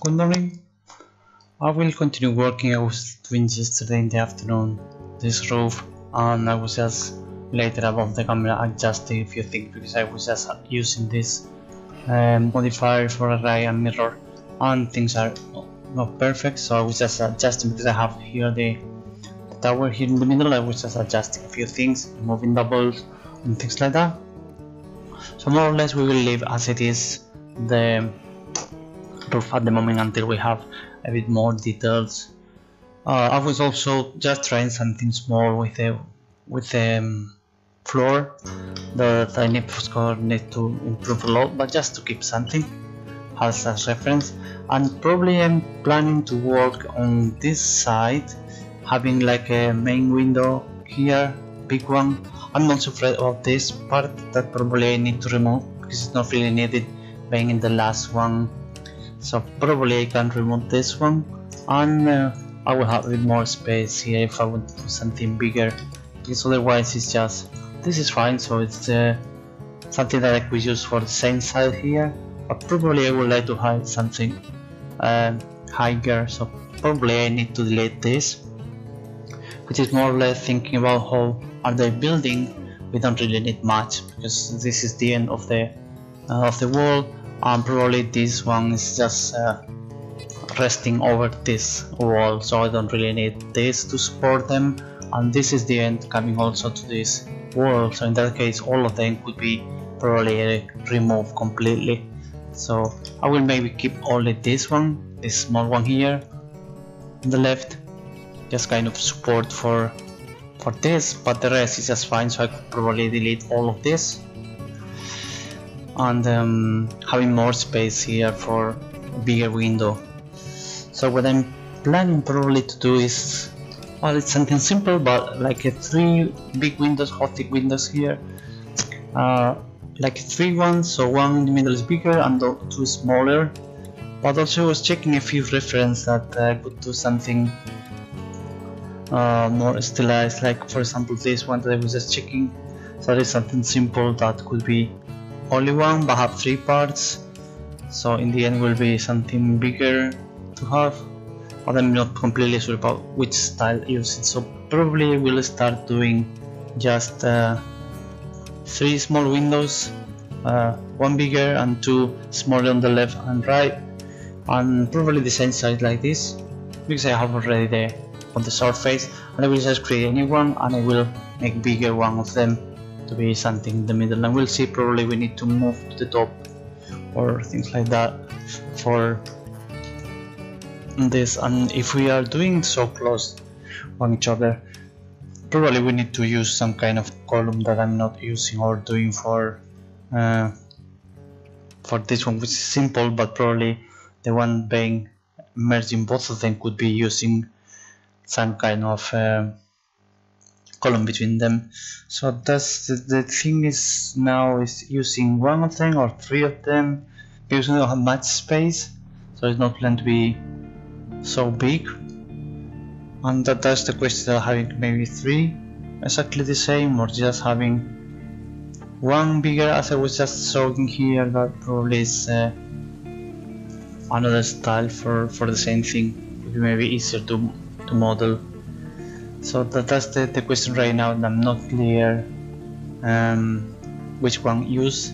Good morning. I will continue working. I was doing yesterday in the afternoon this roof, and I was just later above the camera adjusting a few things because I was just using this modifier for array and mirror, and things are not perfect, so I was just adjusting because I have here the tower here in the middle. I was just adjusting a few things, moving doubles and things like that. So more or less we will leave as it is the roof at the moment until we have a bit more details. I was also just trying something small with the floor that I need to improve a lot, but just to keep something as a reference. And probably I'm planning to work on this side, having like a main window here, big one. I'm not so afraid of this part that probably I need to remove because it's not really needed being in the last one. So probably I can remove this one, and I will have a bit more space here if I want to do something bigger, because otherwise it's just, this is fine. So it's something that I could use for the same side here, but probably I would like to have something higher, so probably I need to delete this, which is more or less thinking about how are they building. We don't really need much because this is the end of the wall, and probably this one is just resting over this wall, so I don't really need this to support them, and this is the end coming also to this wall, so in that case all of them could be probably removed completely. So I will maybe keep only this one, this small one here on the left, just kind of support for this, but the rest is just fine, so I could probably delete all of this, and having more space here for a bigger window. So what I'm planning probably to do is, well, it's something simple, but like a 3 big windows, Gothic windows here, like 3 ones, so one in the middle is bigger and 2 smaller. But also I was checking a few references that I could do something more stylized, like for example this one that I was just checking. So there is something simple that could be only one but have 3 parts, so in the end will be something bigger to have, but I'm not completely sure about which style using, so probably we'll start doing just 3 small windows, 1 bigger and 2 smaller on the left and right, and probably the same size like this because I have already the on the surface, and I will just create a new one and I will make bigger one of them to be something in the middle, and we'll see, probably we need to move to the top or things like that for this. And if we are doing so close on each other, probably we need to use some kind of column that I'm not using or doing for this one, which is simple, but probably the one being merging both of them could be using some kind of column between them. So that's the thing is now is using one of them or 3 of them because we don't have much space, so it's not planned to be so big, and that's the question of having maybe 3 exactly the same, or just having 1 bigger, as I was just showing here. That probably is another style for the same thing, it may be easier to model. So that's the question right now, and I'm not clear which one use.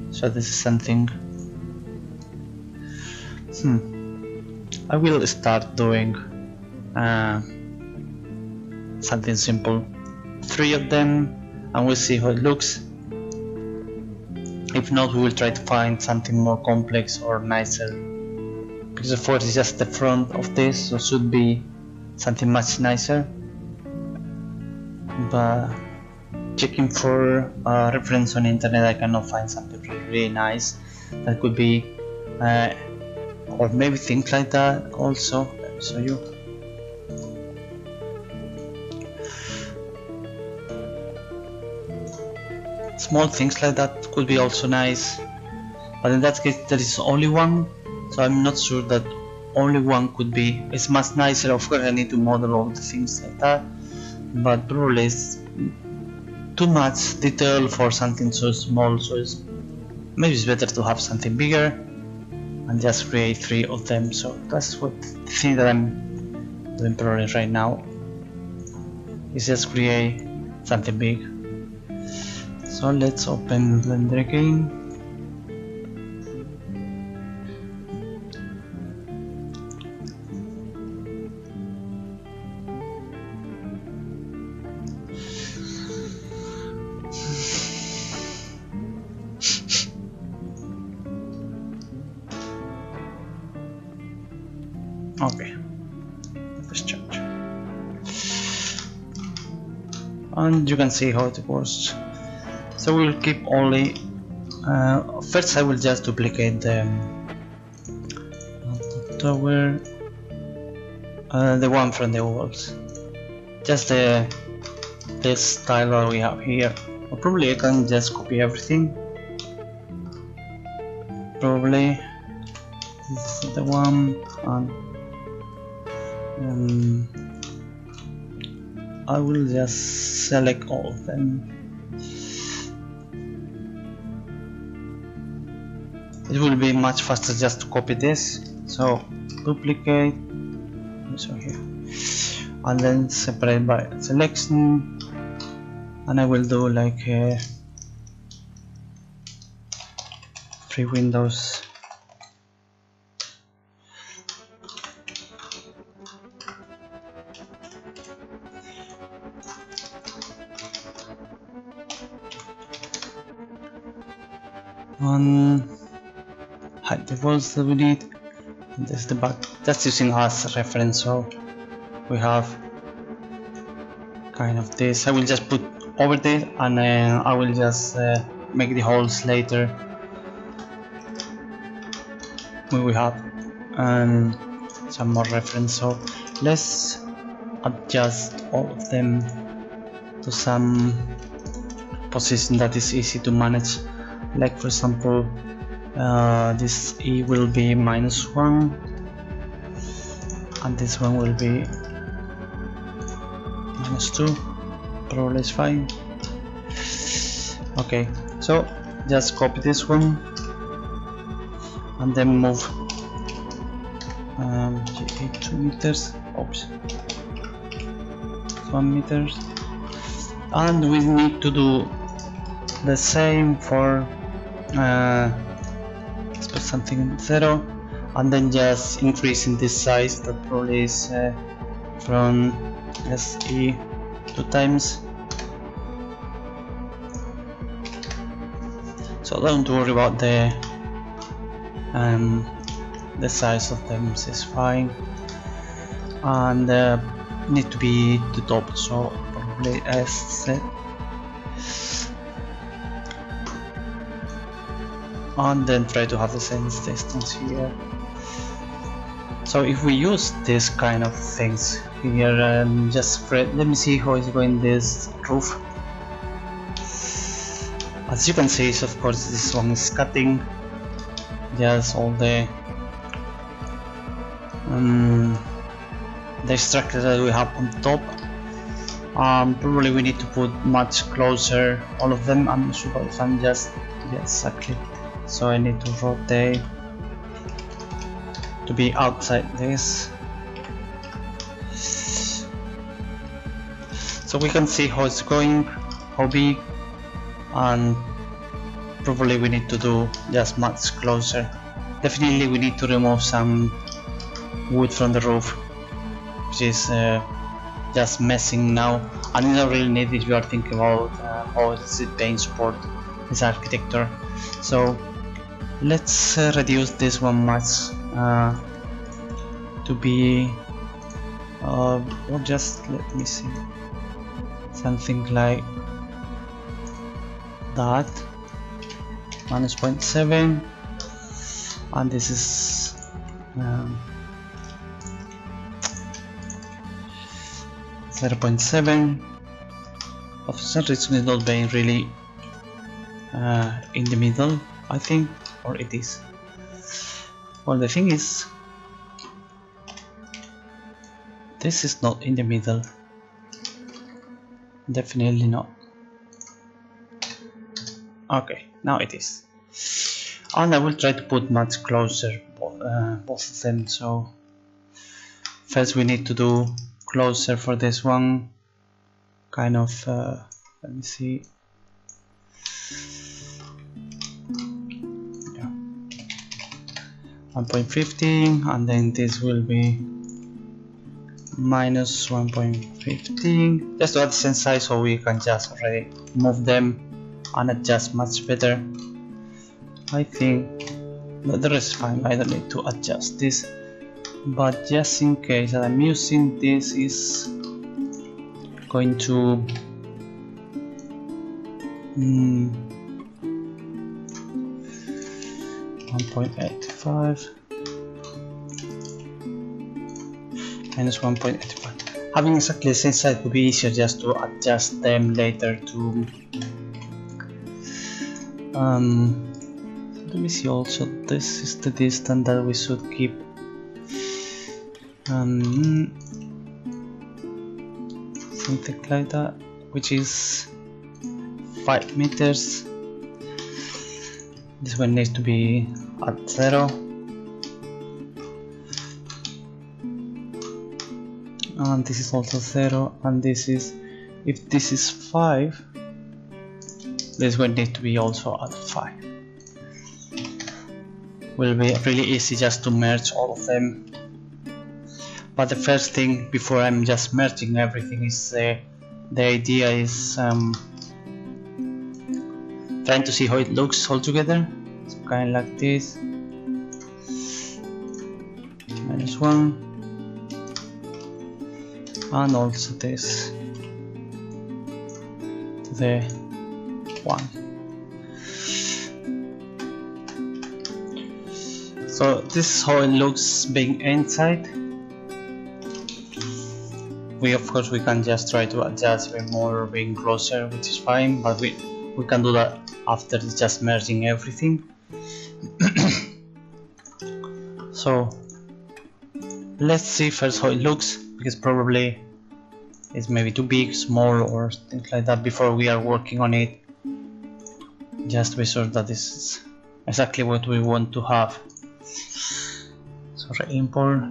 So this is something I will start doing something simple, 3 of them, and we'll see how it looks. If not, we will try to find something more complex or nicer, because the fourth is just the front of this, so should be something much nicer. But checking for reference on the internet, I cannot find something really nice that could be or maybe things like that also. Let me show you. Small things like that could be also nice, but in that case there is only one, so I'm not sure that only one could be. It's much nicer. Of course I need to model all the things like that, but probably it's too much detail for something so small, so maybe it's better to have something bigger and just create 3 of them. So that's what the thing that I'm doing probably right now, is just create something big. So let's open Blender again. Okay, let's change. And you can see how it works. So we'll keep only first I will just duplicate the tower, the one from the walls, just this style that we have here. Or probably I can just copy everything. Probably this is the one, and I will just select all of them. It will be much faster just to copy this. So duplicate, so here, and then separate by selection, and I will do like 3 windows. And hide the walls that we need. And this is the back, that's using as reference, so we have kind of this. I will just put over this, and I will just make the holes later when we have some more reference. So let's adjust all of them to some position that is easy to manage. Like for example, this E will be -1, and this one will be -2. Probably is fine. Okay, so just copy this one and then move 2 meters. Oops, 1 meter, and we need to do the same for let's put something in 0, and then just increasing this size. That probably is from SE 2 times. So don't worry about the size of them, is fine, and need to be the top, so probably S set. And then try to have the same distance here. So if we use this kind of things here, just let me see how it's going this roof. As you can see, of course this one is cutting just all the structure that we have on top. Probably we need to put much closer all of them. I'm not sure if I'm just exactly. So I need to rotate to be outside this. So we can see how it's going, how big, and probably we need to do just much closer. Definitely we need to remove some wood from the roof, which is just messing now, and you don't really need it if you are thinking about how is it being support this architecture. So let's reduce this one much to be or just let me see, something like that, -0.7, and this is 0.7. of some reason it's not being really in the middle, I think, or it is. Well, the thing is, this is not in the middle, definitely not. Okay, now it is. and I will try to put much closer both of them. So first we need to do closer for this one, kind of let me see, yeah, 1.15, and then this will be minus 1.15, just to add the same size, so we can just already move them and adjust much better. I think the rest is fine, I don't need to adjust this, but just in case that I'm using this is going to 1.85 minus 1.85. Having exactly the same size would be easier just to adjust them later to let me see. Also, this is the distance that we should keep. Something like that, which is 5 meters. This one needs to be at 0, and this is also 0, and this is, if this is 5, this one needs to be also at 5. Will be really easy just to merge all of them. But the first thing before I'm just merging everything is the idea is trying to see how it looks all together. So kind of like this, -1, and also this to the 1. So this is how it looks being inside. Of course we can just try to adjust with more being closer, which is fine, but we can do that after just merging everything. So let's see first how it looks, because probably it's maybe too big, small, or things like that before we are working on it, just to be sure that this is exactly what we want to have. So re-import.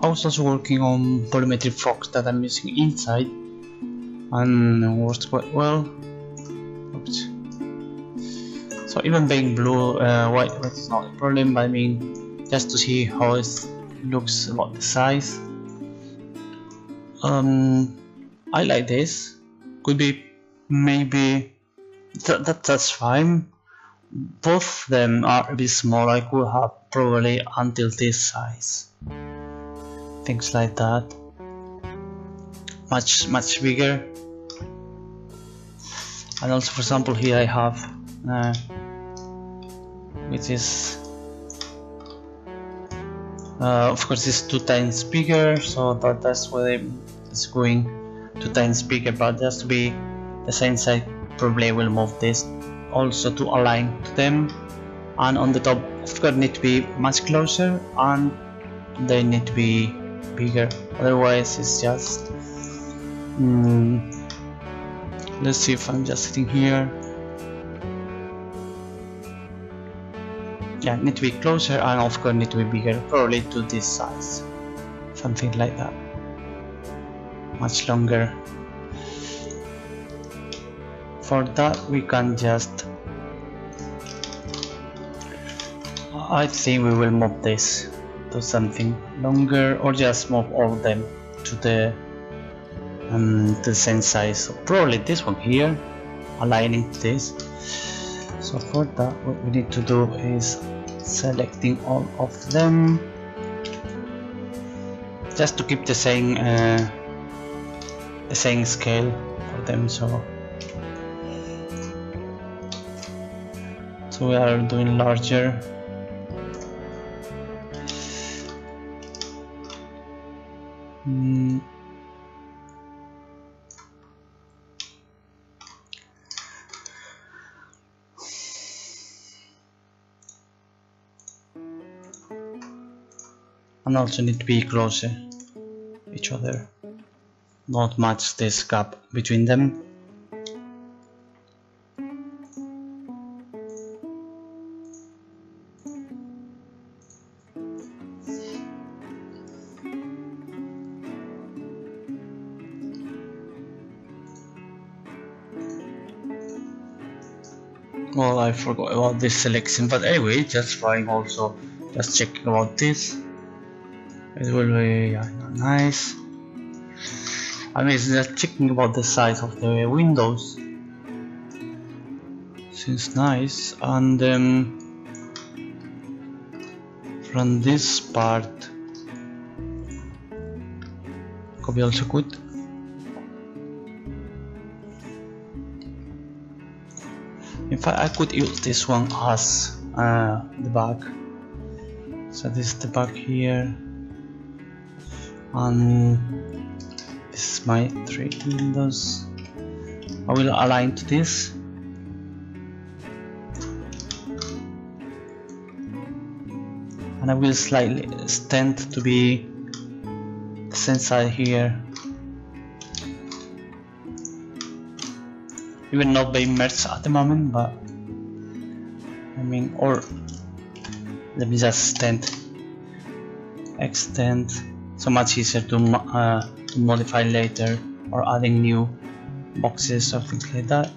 I was also working on polymetric focus that I'm using inside, and it works quite well. Oops. So even being blue, white is not a problem, but I mean just to see how it looks about the size. I like this. Could be maybe that's fine. Both of them are a bit small. I could have probably until this size. Things like that, much bigger. And also, for example, here I have which is of course it's 2 times bigger, so that's why it's going 2 times bigger, but just to be the same size, probably I will move this also to align to them. And on the top, of course, need to be much closer, and they need to be bigger, otherwise it's just let's see if I'm just sitting here. Yeah, need to be closer, and of course need to be bigger, probably to this size, something like that, much longer. For that we can just, I think we will move this to something longer, or just move all of them to the same size. So probably this one here, aligning to this. So for that, what we need to do is selecting all of them, just to keep the same scale for them. So we are doing larger. And also need to be closer. each other, not much this gap between them. Well, I forgot about this selection, but anyway, just trying also, just checking about this. It will be nice. I mean, it's just checking about the size of the windows. Seems nice, and from this part could be also good. In fact, I could use this one as the back. So this is the back here, and this is my 3 windows. I will align to this. And I will slightly extend to be the same side here. Even not being merged at the moment, but I mean, or let me just extend, so much easier to modify later, or adding new boxes or things like that.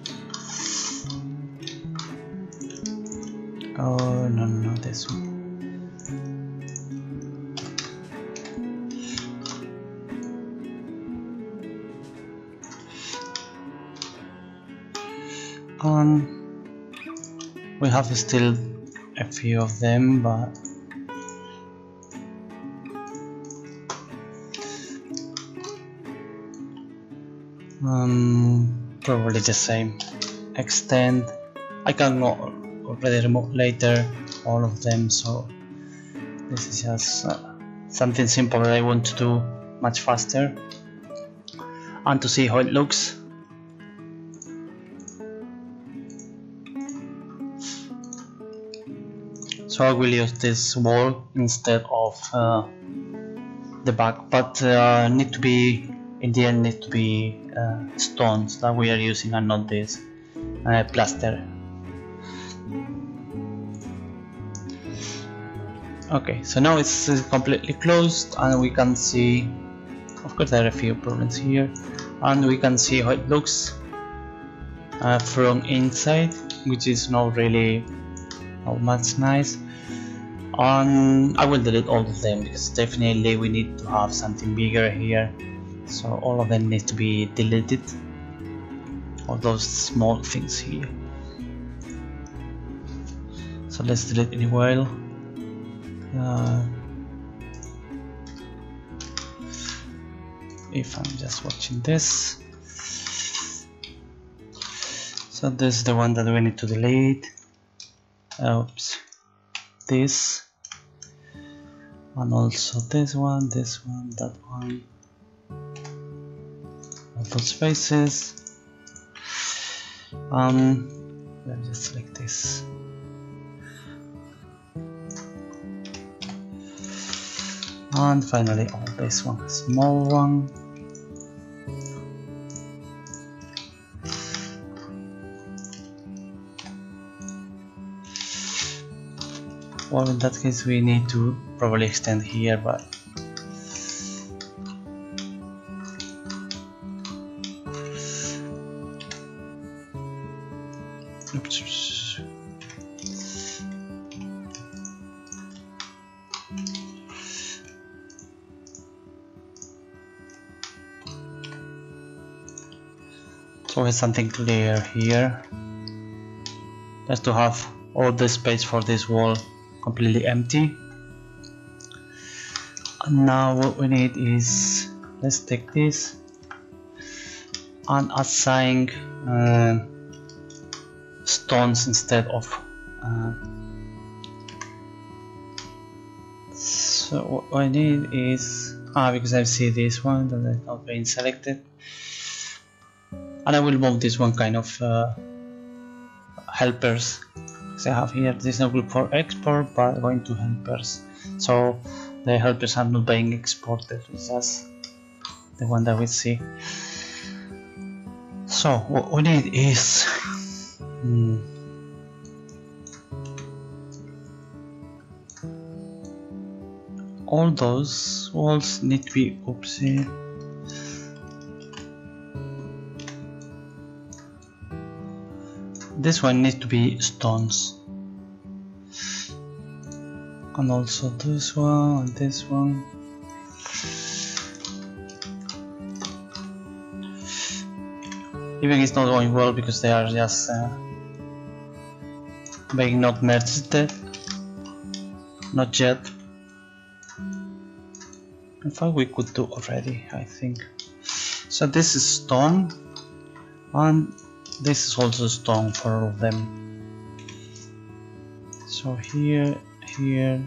Oh no, this one. We have still a few of them, but probably the same. Extend. I can already remove later all of them, so this is just something simple that I want to do much faster and to see how it looks. So I will use this wall instead of the back, but need to be, in the end, need to be stones that we are using and not this plaster. Okay, so now it's completely closed, and we can see, of course there are a few problems here, and we can see how it looks from inside, which is not really much nice. And I will delete all of them because definitely we need to have something bigger here, so all of them need to be deleted, all those small things here. So let's delete it well. If I'm just watching this, so this is the one that we need to delete. Oops, this, and also this one, that one, all those faces. Let me just select this. And finally, this one, small one. Well, in that case we need to probably extend here, but oops. So we have something clear here, just to have all the space for this wall completely empty. And now what we need is, let's take this and assign stones instead of so what I need is because I see this one that is not being selected, and I will move this one kind of helpers. So I have here this no group for export, but going to helpers, so the helpers are not being exported. It's just the one that we see. So what we need is all those walls need to be oopsie. This one needs to be stones, and also this one and this one. Even it's not going well because they are just being not merged yet. Not yet. In fact, we could do already, I think. So this is stone, and this is also stone for all of them. So here, here.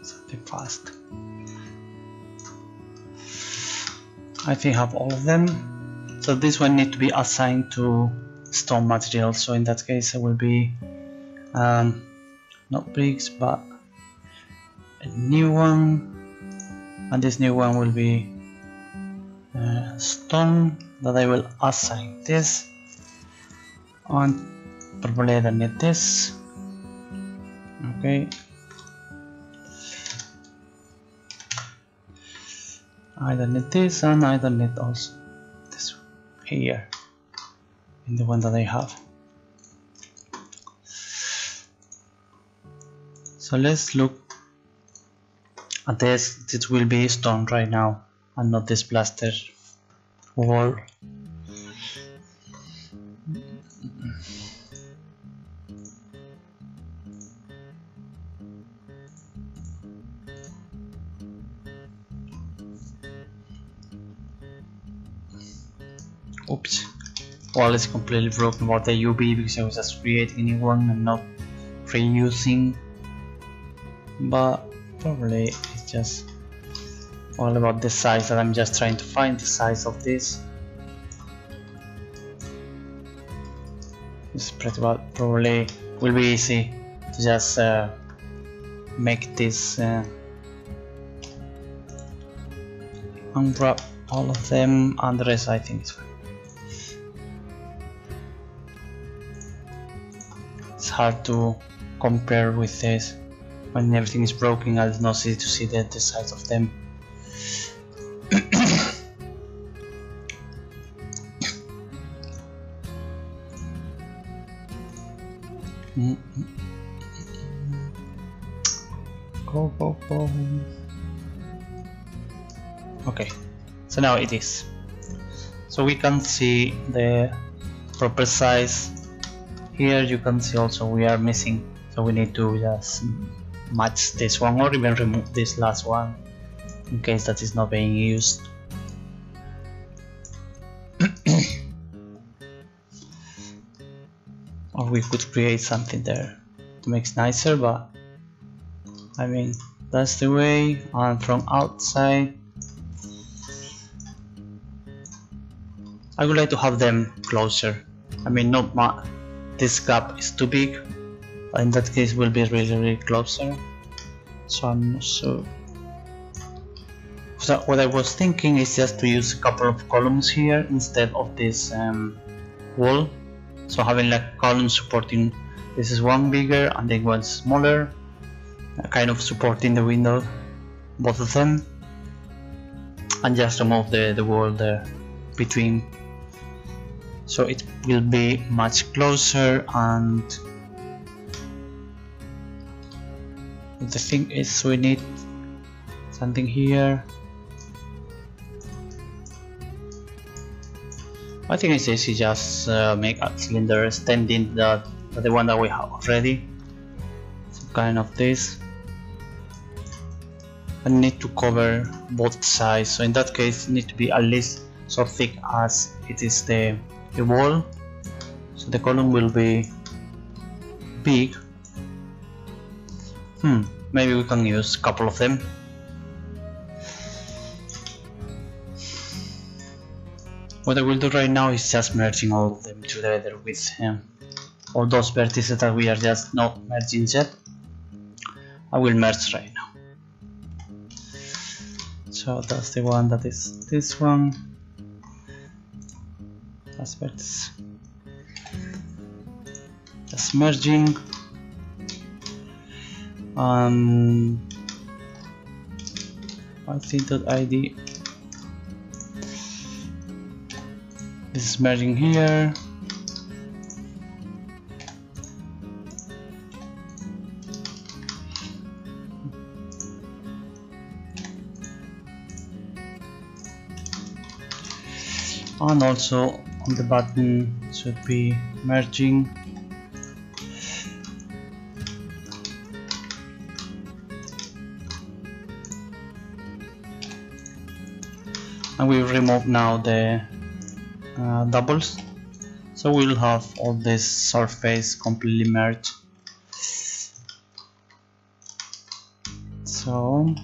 Something fast. I think I have all of them. So this one need to be assigned to stone material. So in that case, it will be not bricks, but a new one, and this new one will be stone that I will assign this, and probably I don't need this. Okay. I don't need this, and I don't need also this one here in the one that I have. So let's look at this. This will be stone right now and not this plaster wall. Oops, wall is completely broken about the UV because I was just creating a new one and not reusing, but probably it's just all about the size that I'm just trying to find the size of this. It's pretty well, probably will be easy to just make this unwrap all of them, and the rest I think is fine. It's hard to compare with this when everything is broken, and it's not easy to see the size of them. Go. Okay, so now it is. So we can see the proper size. Here you can see also we are missing, so we need to just match this one or even remove this last one in case that is not being used. Or we could create something there to make it nicer, but I mean that's the way. And from outside I would like to have them closer. I mean not much. This gap is too big, but in that case will be really closer, so I'm not sure. So what I was thinking is just to use a couple of columns here instead of this wall, so having like columns supporting, this is one bigger and then one smaller, kind of supporting the window, both of them, and just remove the wall there between. So it will be much closer, and the thing is we need something here. I think it's easy, just make a cylinder extending the one that we have already, some kind of this. I need to cover both sides, so in that case it needs to be at least so thick as it is the wall, so the column will be big. Maybe we can use a couple of them. What I will do right now is just merging all of them together with all those vertices that we are just not merging yet. I will merge right now. So that's the one that is this one. That's vertex. Just merging. ID. This is merging here. And also on the button should be merging. And we remove now the doubles, so we'll have all this surface completely merged. So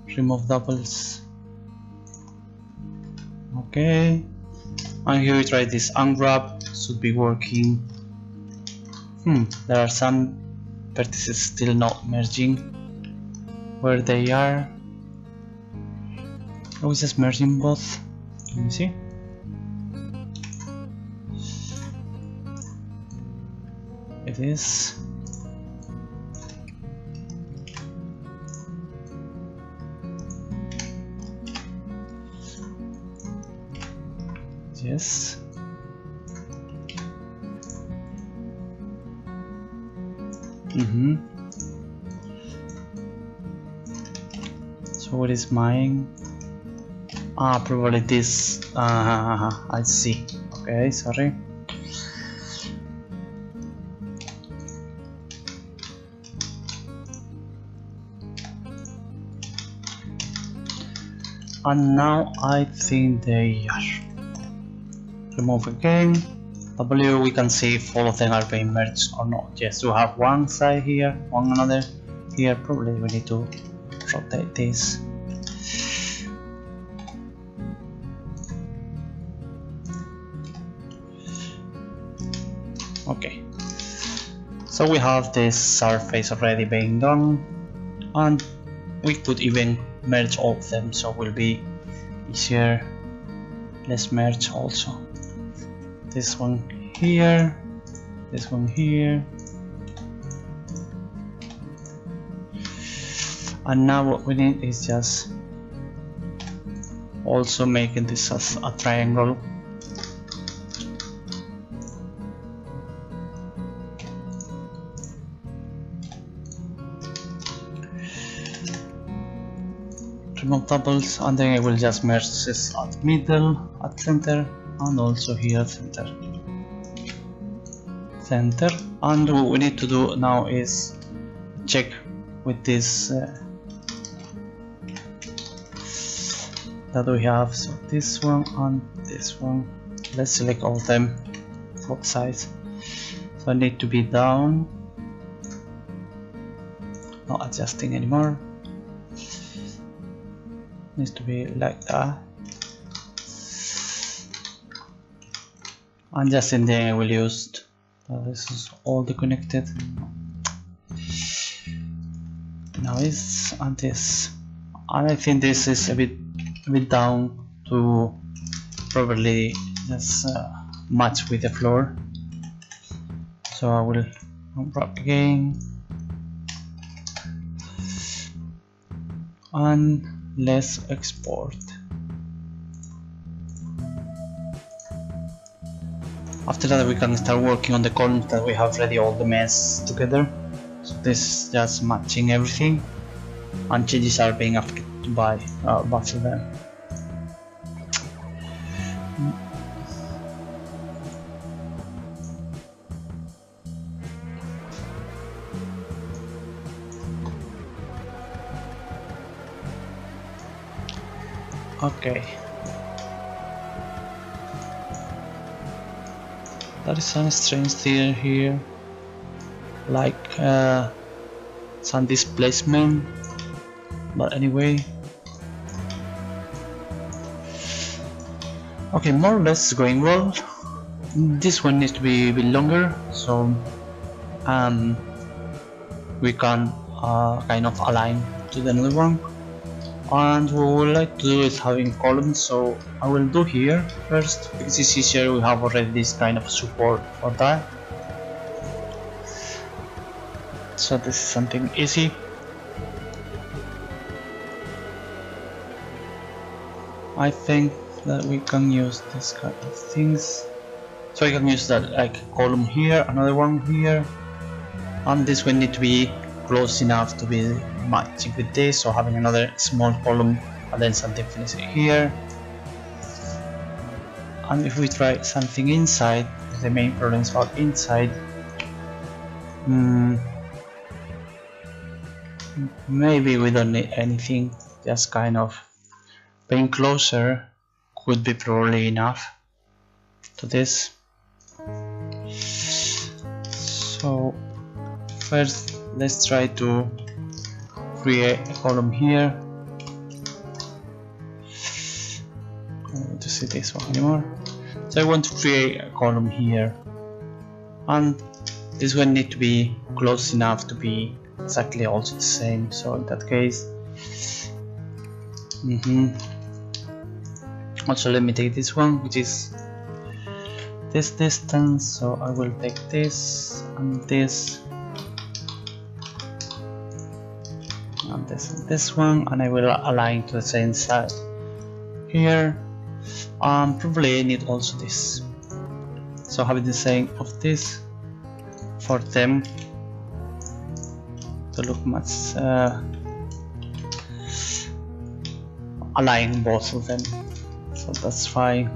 remove doubles. Okay, and here we try this unwrap. Should be working. There are some vertices still not merging where they are. I was just merging both. Let me see. It is. Yes. So what is mine? Probably this. I see. Okay, sorry. And now I think they are. Remove again. W, we can see if all of them are being merged or not. Yes, you have one side here, one another here. Probably we need to rotate this. Okay, so we have this surface already being done, and we could even merge all of them, so it will be easier. Let's merge also this one here, this one here, and now what we need is just also making this as a triangle. Remove doubles, and then I will just merge this at middle, at center, and also here center. And what we need to do now is check with this that we have. So this one and this one. Let's select all of them, both sides. So I need to be down, not adjusting anymore. Needs to be like that, and just in there I will use this is all the connected. Now this and this, and I think this is a bit down to probably just match with the floor. So I will unwrap again and let's export. After that we can start working on the columns that we have ready all the mess together. So this is just matching everything, and changes are being affected by both of them. Okay, there is some strange thing here, like some displacement, but anyway, Okay, more or less going well. This one needs to be a bit longer, so we can kind of align to the other one. And what we would like to do is having columns, so I will do here first because it's easier. We have already this kind of support for that, so this is something easy. I think that we can use this kind of things, so I can use that like column here, another one here, and this will need to be close enough to be matching with this, so having another small column and then something finishing here. And if we try something inside, the main problem is about inside. Maybe we don't need anything, just kind of being closer could be probably enough to this. So first let's try to create a column here. I don't want to see this one anymore, so I want to create a column here, and this one need to be close enough to be exactly also the same. So in that case, also let me take this one, which is this distance, so I will take this and this and this and this one, and I will align to the same side here. Probably I need also this, so having the same of this for them to look much align both of them, so that's fine.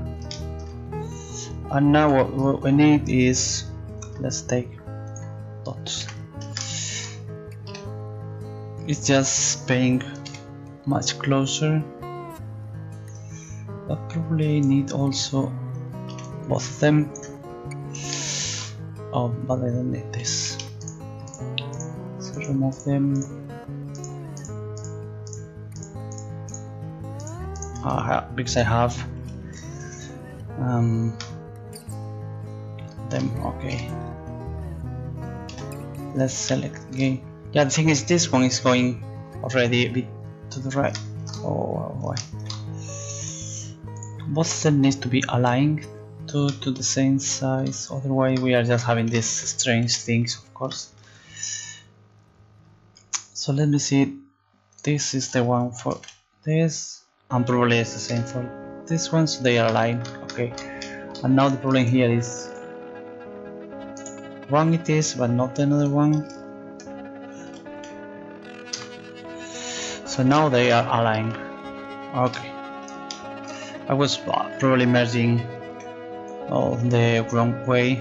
And now what we need is, let's take dots. It's just being much closer, but probably need also both of them. Oh, but I don't need this, so remove them. Because I have them. Okay, let's select again. Yeah, the thing is, this one is going already a bit to the right. Oh, why? Both of them need to be aligned to the same size, otherwise we are just having these strange things, of course. So let me see, this is the one for this, and probably it's the same for this one, so they are aligned. Okay, and now the problem here is one it is, but not another one. So now they are aligned. Okay, I was probably merging the wrong way.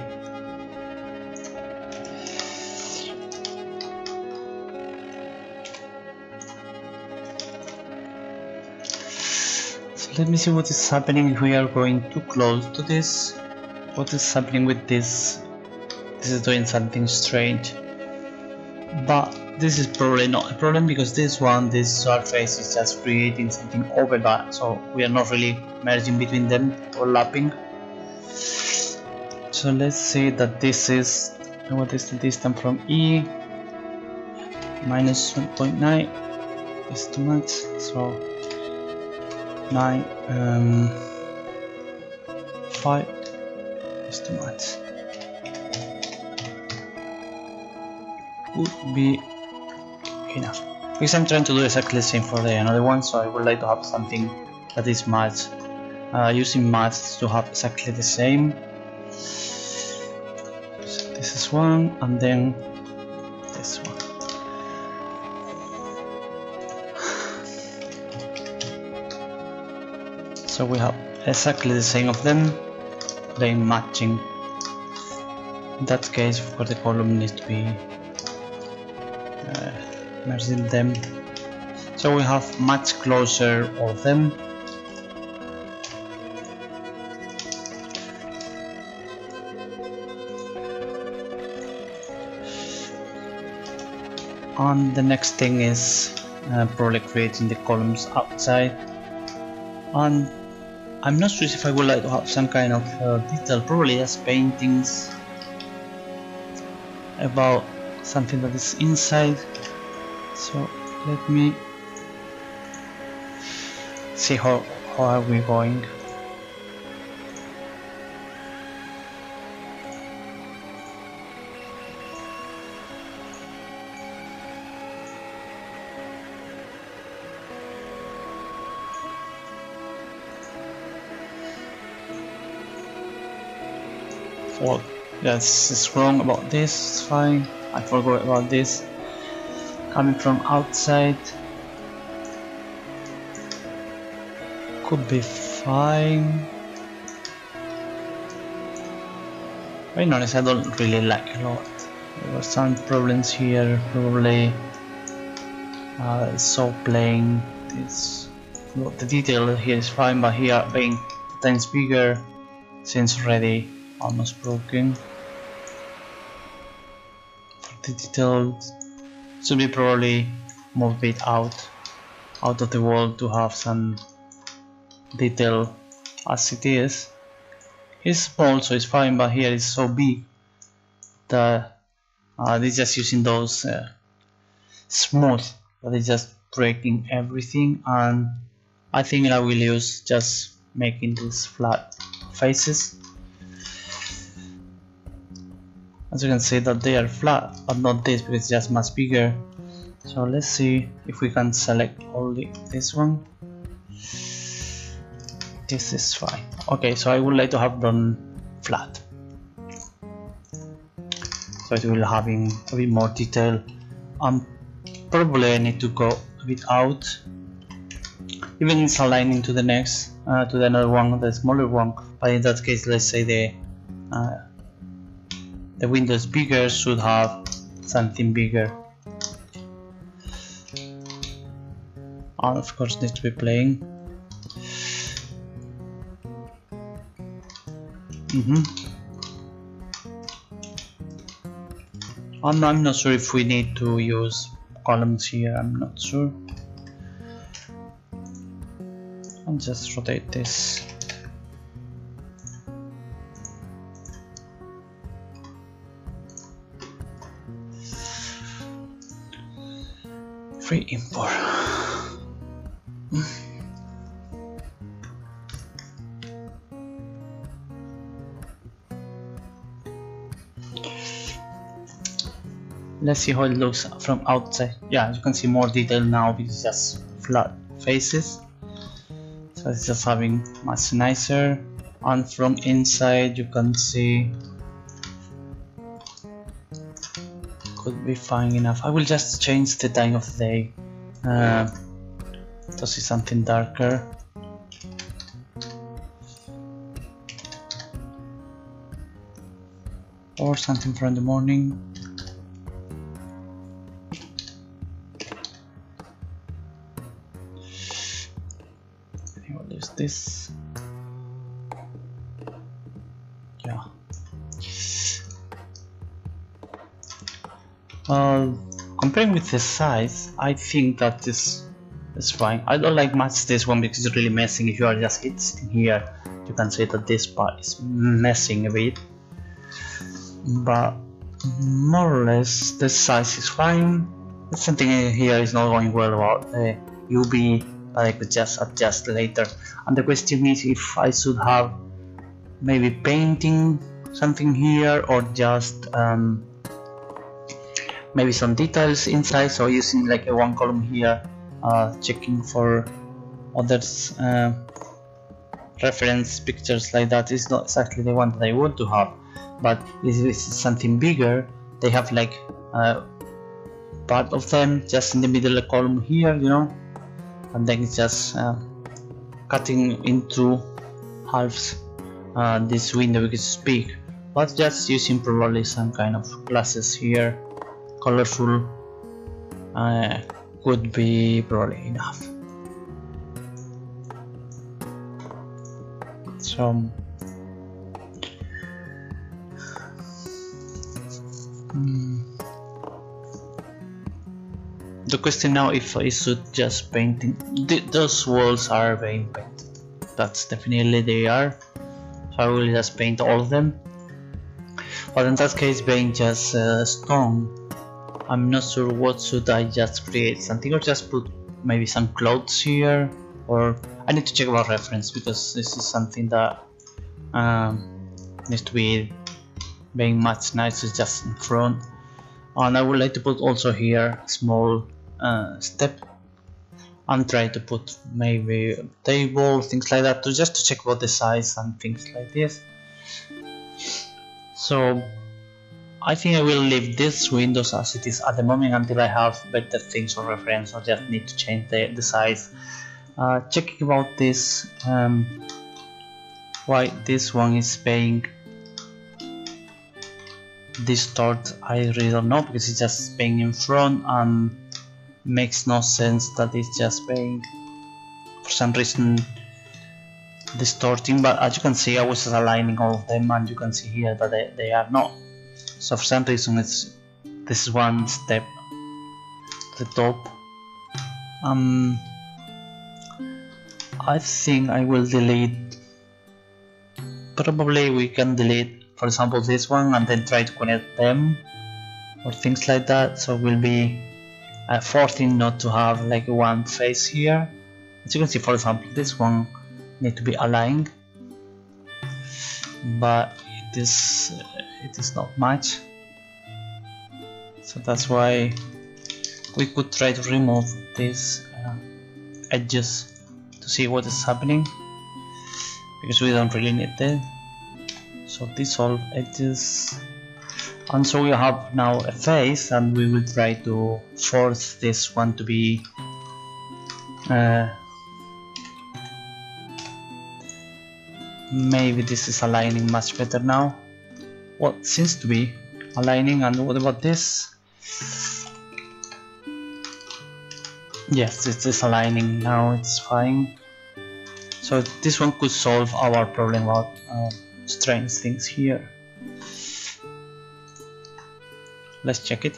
So let me see what is happening if we are going too close to this. What is happening with this? This is doing something strange, but this is probably not a problem because this surface is just creating something over that, so we are not really merging between them or lapping. So let's say that this is, what is the distance from E? Minus 1.9 is too much, so 5 is too much. Would be enough, because I'm trying to do exactly the same for the another one, so I would like to have something that is matched, using maths to have exactly the same. So this is one, and then this one. So we have exactly the same of them, they matching. In that case, of course, the column needs to be merging them, so we have much closer of them. And the next thing is probably creating the columns outside, and I'm not sure if I would like to have some kind of detail, probably just paintings about something that is inside. So let me see how are we going. Oh, yes, it's wrong about this, it's fine. I forgot about this. Coming from outside could be fine. Being honest, I don't really like a lot. There were some problems here, probably so plain. The detail here is fine, but here being 10 times bigger seems already almost broken. The detail should be probably move it out of the wall to have some detail as it is. It's small, so it's fine, but here it's so big that it's just using those smooth, but it's just breaking everything, and I think I will use just making these flat faces. As you can see that they are flat, but not this because it's just much bigger. So let's see if we can select only this one. This is fine. Okay, so I would like to have them flat, so it will having a bit more detail. Probably I need to go a bit out, even it's aligning to the next, to the another one, the smaller one. But in that case, let's say the window is bigger, should have something bigger. And of course needs to be playing. I'm not sure if we need to use columns here, I'm not sure. I'll just rotate this. Free import. Let's see how it looks from outside. Yeah, you can see more detail now because it's just flat faces. So it's just having much nicer. And from inside you can see could be fine enough. I will just change the time of the day to see something darker. Or something from the morning. I will use this. Yeah. Comparing with the size, I think that this is fine. I don't like much this one because it's really messing. If you are just sitting here, you can see that this part is messing a bit. But more or less, the size is fine. Something here is not going well about the UV, but I could just adjust later. And the question is if I should have maybe painting something here or just maybe some details inside, so using like a one column here, checking for others reference pictures like that. Is not exactly the one that I want to have, but this is something bigger. They have like part of them just in the middle column here, you know, and then it's just cutting into halves this window because it's big, but just using probably some kind of glasses here, colorful, could be probably enough. So the question now if I should just painting those walls are being painted. that's definitely they are. So I will just paint all of them. But in that case, being just stone, I'm not sure what should I just create, something or just put maybe some clothes here, or I need to check about reference because this is something that needs to be being much nicer just in front. And I would like to put also here a small step and try to put maybe a table, things like that, to just to check about the size and things like this. So I think I will leave this windows as it is at the moment until I have better things for reference. I just need to change the size. Checking about this, why this one is being distort, I really don't know, because it's just being in front and makes no sense that it's just being for some reason distorting. But as you can see, I was aligning all of them and you can see here that they are not. So for some reason it's this one step to the top. I think I will delete, probably we can delete for example this one and then try to connect them or things like that, so it will be forcing not to have like one face here. As you can see, for example, this one need to be aligned, but it is not much, so that's why we could try to remove these edges to see what is happening, because we don't really need that. So dissolve edges, and so we have now a face, and we will try to force this one to be maybe this is aligning much better now. What seems to be aligning. And what about this? Yes, it is aligning now, it's fine. So this one could solve our problem about strange things here. Let's check it.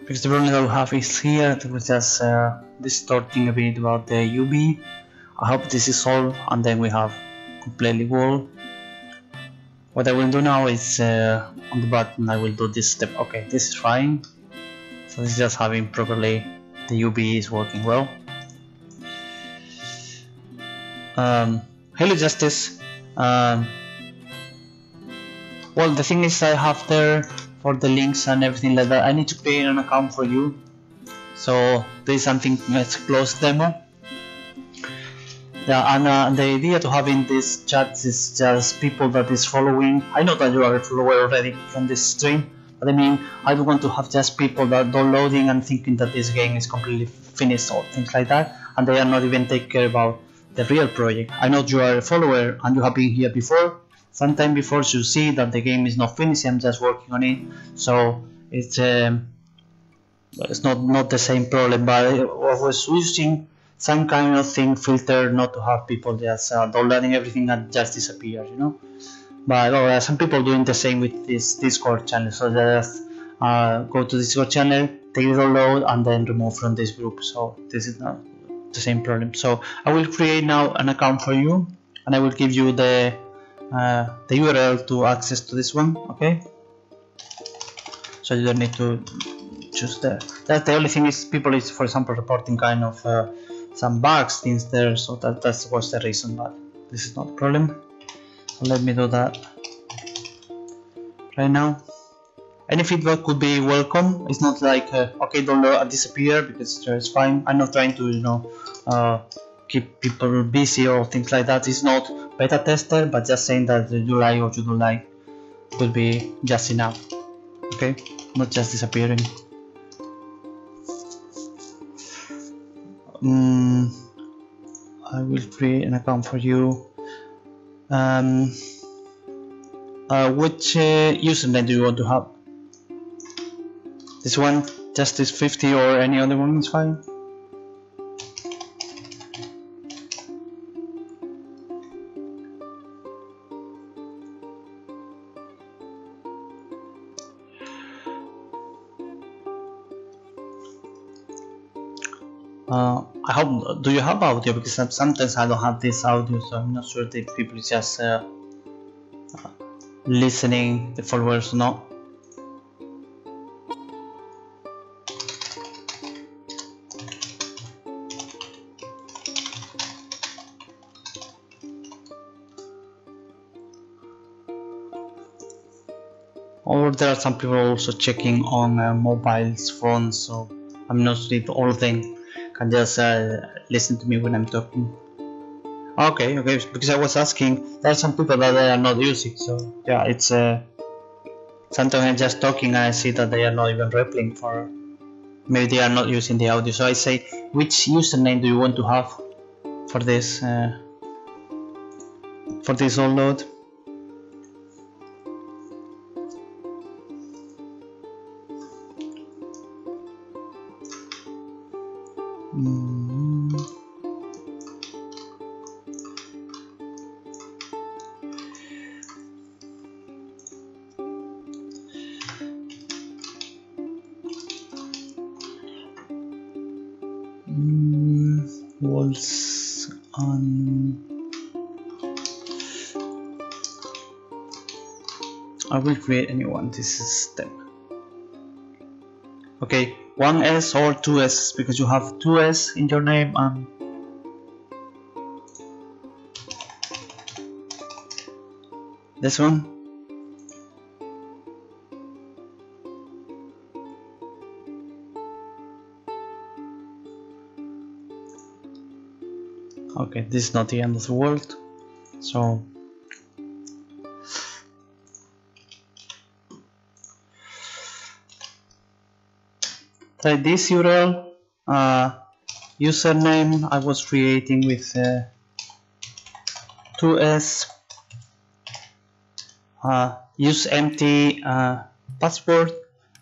Because the problem that we have is here, it was just distorting a bit about the UV. I hope this is solved, and then we have completely wall. What I will do now is on the button I will do this step. Okay, this is fine. So this is just having properly the UV is working well. Hello Justice. Well, the thing is I have there for the links and everything like that. I need to create an account for you. So there is something, let's close demo. Yeah, and the idea to having these chats is just people that is following. I know that you are a follower already from this stream, but I mean, I don't want to have just people that are downloading and thinking that this game is completely finished or things like that, and they are not even take care about the real project. I know you are a follower and you have been here before. Sometime before you see that the game is not finished, I'm just working on it. So it's not the same problem, but I was using some kind of thing filter not to have people just downloading everything and just disappear, you know. But some people doing the same with this Discord channel, so they just go to Discord channel, take the download and then remove from this group. So this is not the same problem. So I will create now an account for you, and I will give you the URL to access to this one. Okay, so you don't need to choose there. That's the only thing is people is, for example, reporting kind of some bugs things there, so that was the reason, but this is not a problem. So let me do that right now. Any feedback could be welcome. It's not like okay, don't disappear, because it's fine. I'm not trying to, you know, keep people busy or things like that. It's not beta tester, but just saying that you like or you don't like will be just enough. Okay, not just disappearing. I will create an account for you. Which username do you want to have? This one, Justice 50, or any other one is fine. I hope, do you have audio? Because sometimes I don't have this audio, so I'm not sure if people just listening, the followers or not. Or there are some people also checking on mobile phones, so I'm not sure if all of them can just listen to me when I'm talking. Okay, because I was asking, there are some people that they are not using, so yeah, it's sometimes I'm just talking and I see that they are not even replying, for maybe they are not using the audio. So I say, which username do you want to have for this download? Walls on. I will create a new one. This is them. Okay, one S or two S, because you have two S in your name and this one. Okay, this is not the end of the world, so try this URL. Username I was creating with 2S. Use empty password.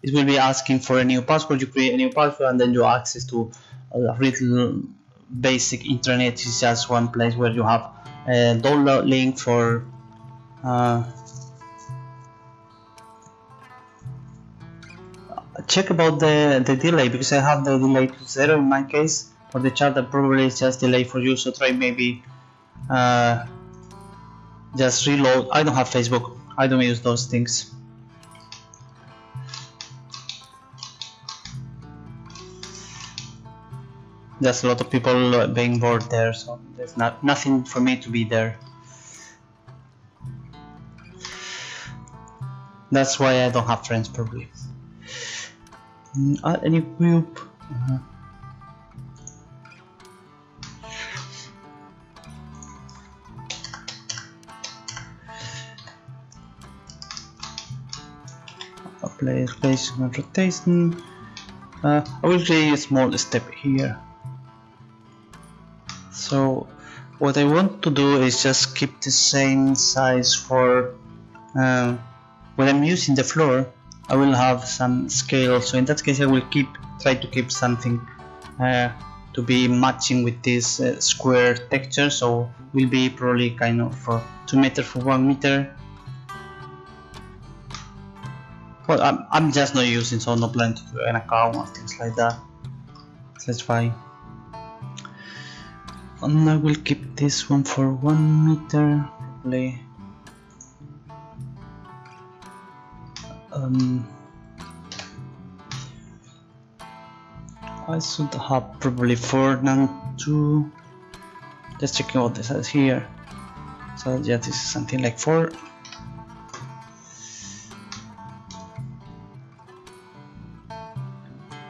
It will be asking for a new password. You create a new password and then you access to a little basic internet. Is just one place where you have a download link for check about the delay, because I have the delay to 0 in my case. For the chat that probably is just delay for you, so try maybe just reload. I don't have Facebook, I don't use those things. There's a lot of people being bored there, so there's nothing for me to be there. That's why I don't have friends probably. Add any group. Place and rotation. I will create a small step here. So what I want to do is just keep the same size for when I'm using the floor. I will have some scale, so in that case I will try to keep something to be matching with this square texture, so will be probably kind of 2 meters for 1 meter. Well, I'm just not using, so no plan to do an account or things like that, so that's fine. And I will keep this one for 1 meter probably. I should have probably 4 and 2. Just checking what this has here. So yeah, this is something like 4.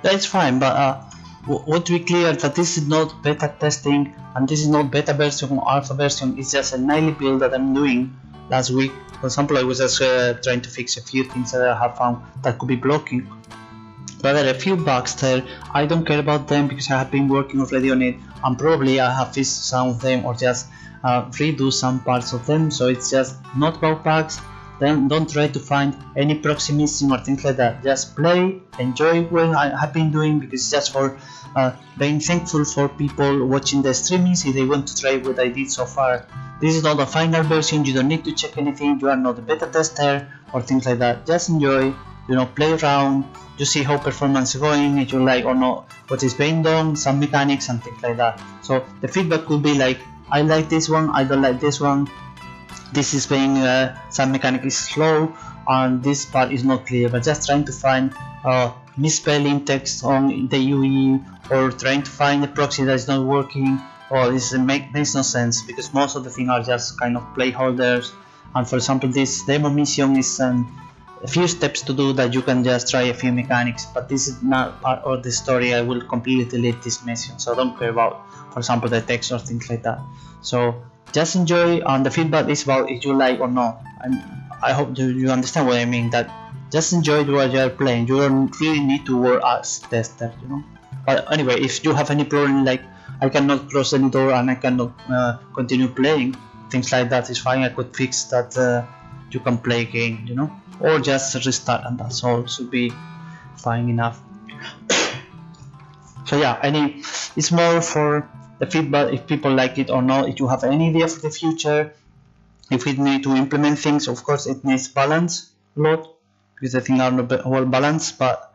That's fine, but what we clear that this is not beta testing and this is not beta version or alpha version. It's just a nightly build that I'm doing last week. For example, I was just trying to fix a few things that I have found that could be blocking. But there are a few bugs there. I don't care about them because I have been working already on it, and probably I have fixed some of them or just redo some parts of them. So it's just not about bugs. Then don't try to find any proxy missing or things like that. Just play, enjoy what I have been doing, because it's just for being thankful for people watching the streamings if they want to try what I did so far. This is not the final version, you don't need to check anything, you are not a beta tester or things like that. Just enjoy, play around, you see how performance is going, if you like or not what is being done, some mechanics and things like that. So the feedback could be like, I like this one, I don't like this one, this is being some mechanic is slow and this part is not clear, but just trying to find misspelling text on the UE, or trying to find a proxy that is not working, or this makes no sense, because most of the things are just kind of placeholders. And for example, this demo mission is a few steps to do that you can just try a few mechanics, but this is not part of the story. I will completely delete this mission, so I don't care about, for example, the text or things like that. So just enjoy, and the feedback is about if you like or not. And I hope you understand what I mean, that just enjoy what you are playing. You don't really need to work as tester, But anyway, if you have any problem like I cannot cross any door and I cannot continue playing, things like that is fine. I could fix that. You can play again, or just restart, and that's all, should be fine enough. So yeah, it's more for the feedback, if people like it or not. If you have any idea for the future, if we need to implement things, of course it needs balance a lot, because I think are not well balanced, but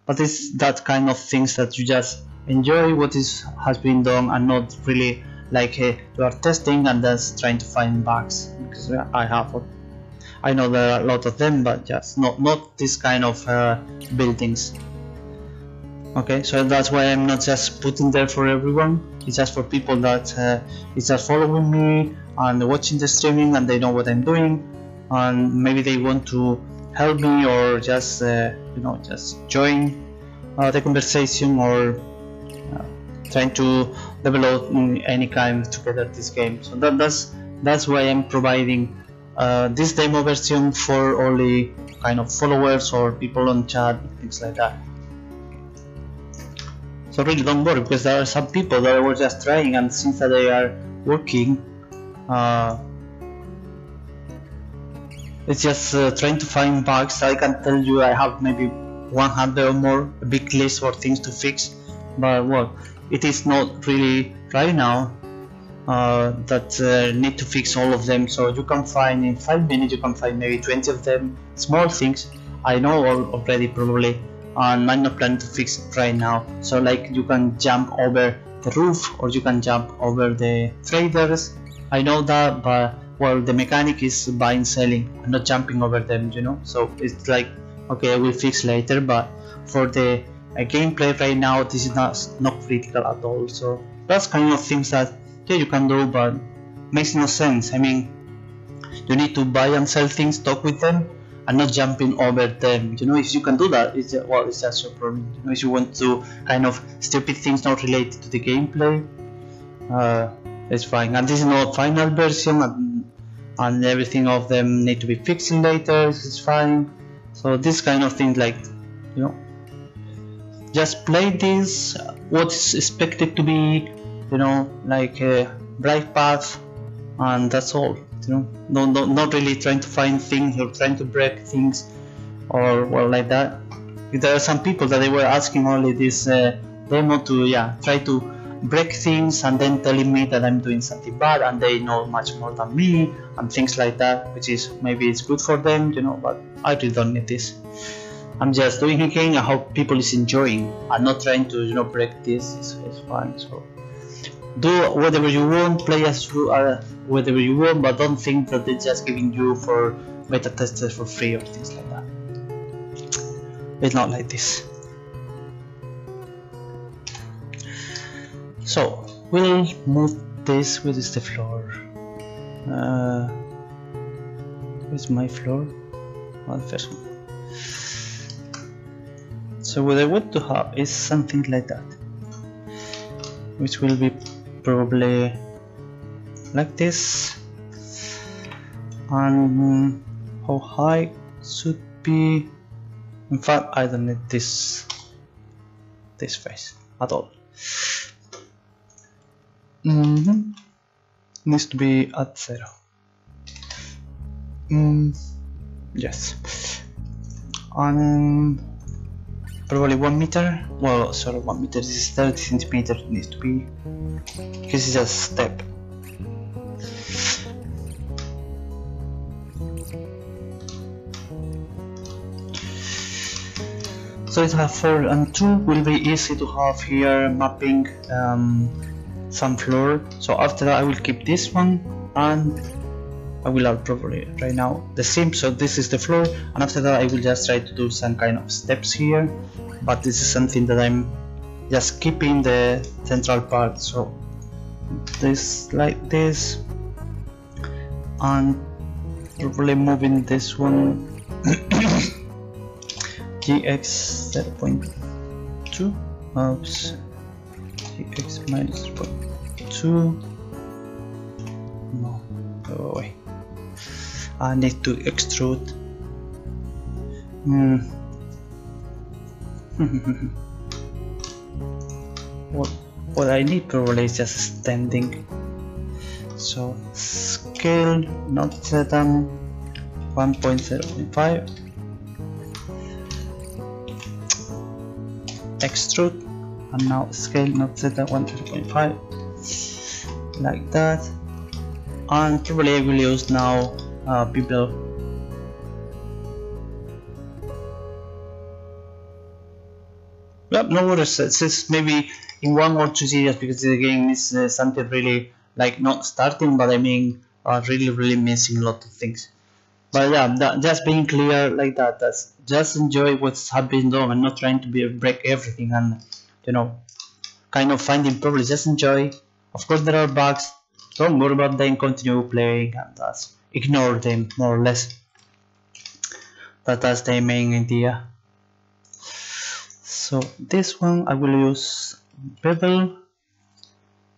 it's that kind of things that you just enjoy what has been done, and not really like you are testing and just trying to find bugs, because I know there are a lot of them, but just not this kind of buildings. Okay, so that's why I'm not just putting there for everyone. It's just for people that is just following me and watching the streaming, and they know what I'm doing, and maybe they want to help me, or just just join the conversation, or trying to develop in any kind together this game. So that's why I'm providing this demo version for only kind of followers or people on chat, things like that. So really don't worry, because there are some people that were just trying, and since that they are working, it's just trying to find bugs. I can tell you I have maybe 100 or more, a big list for things to fix, but well, it is not really right now that need to fix all of them. So you can find in 5 minutes, you can find maybe 20 of them, small things I know already probably, and I'm not planning to fix it right now. So like you can jump over the roof, or you can jump over the traders. I know that, but well, the mechanic is buying, selling, and not jumping over them, So it's like, okay, I will fix later, but for the gameplay right now, this is not critical at all. So that's kind of things that you can do, but makes no sense. I mean, you need to buy and sell things, talk with them, and not jumping over them. If you can do that, it's just your problem. If you want to kind of stupid things not related to the gameplay, it's fine. And this is not final version, and everything of them need to be fixed later. It's fine. So this kind of thing, like just play this what's expected to be, like a bright path, and that's all. Not really trying to find things or trying to break things, or well, like that. There are some people that they were asking only this demo to try to break things, and then telling me that I'm doing something bad, and they know much more than me and things like that, which is maybe it's good for them, but I really don't need this. I'm just doing it again. I hope people is enjoying. I'm not trying to break this. It's fine. So do whatever you want, play as you are, whatever you want, but don't think that they're just giving you for beta testers for free or things like that. It's not like this. So we'll move this. Where is the floor? Where's my floor? Well, the first one. So what I want to have is something like that, which will be probably like this. And how high should be? In fact, I don't need this face at all. Needs to be at 0. Yes. And probably 1 meter. Well, sorry, 1 meter. This is 30 centimeters. Needs to be, because it's a step. So it has 4 and 2 will be easy to have here mapping some floor. So after that I will keep this one, and I will add probably right now the sim. So this is the floor, and after that I will just try to do some kind of steps here, but this is something that I'm just keeping the central part. So this like this, and probably moving this one gx 0.2 oops, gx minus 0.2 no, go away. I need to extrude what I need probably is just standing. So scale not set on 1.0.5, extrude, and now scale not set at 1.0.5 like that, and probably I will use now people. Yep, no worries. It's just maybe in 1 or 2 series, because the game is something really like not starting, but I mean really missing a lot of things. But yeah, just being clear like that, that's just enjoy what's happening done and not trying to break everything and, you know, kind of finding problems. Just enjoy. Of course there are bugs, don't worry about them, continue playing, and that's ignore them more or less. That's the main idea. So this one I will use bevel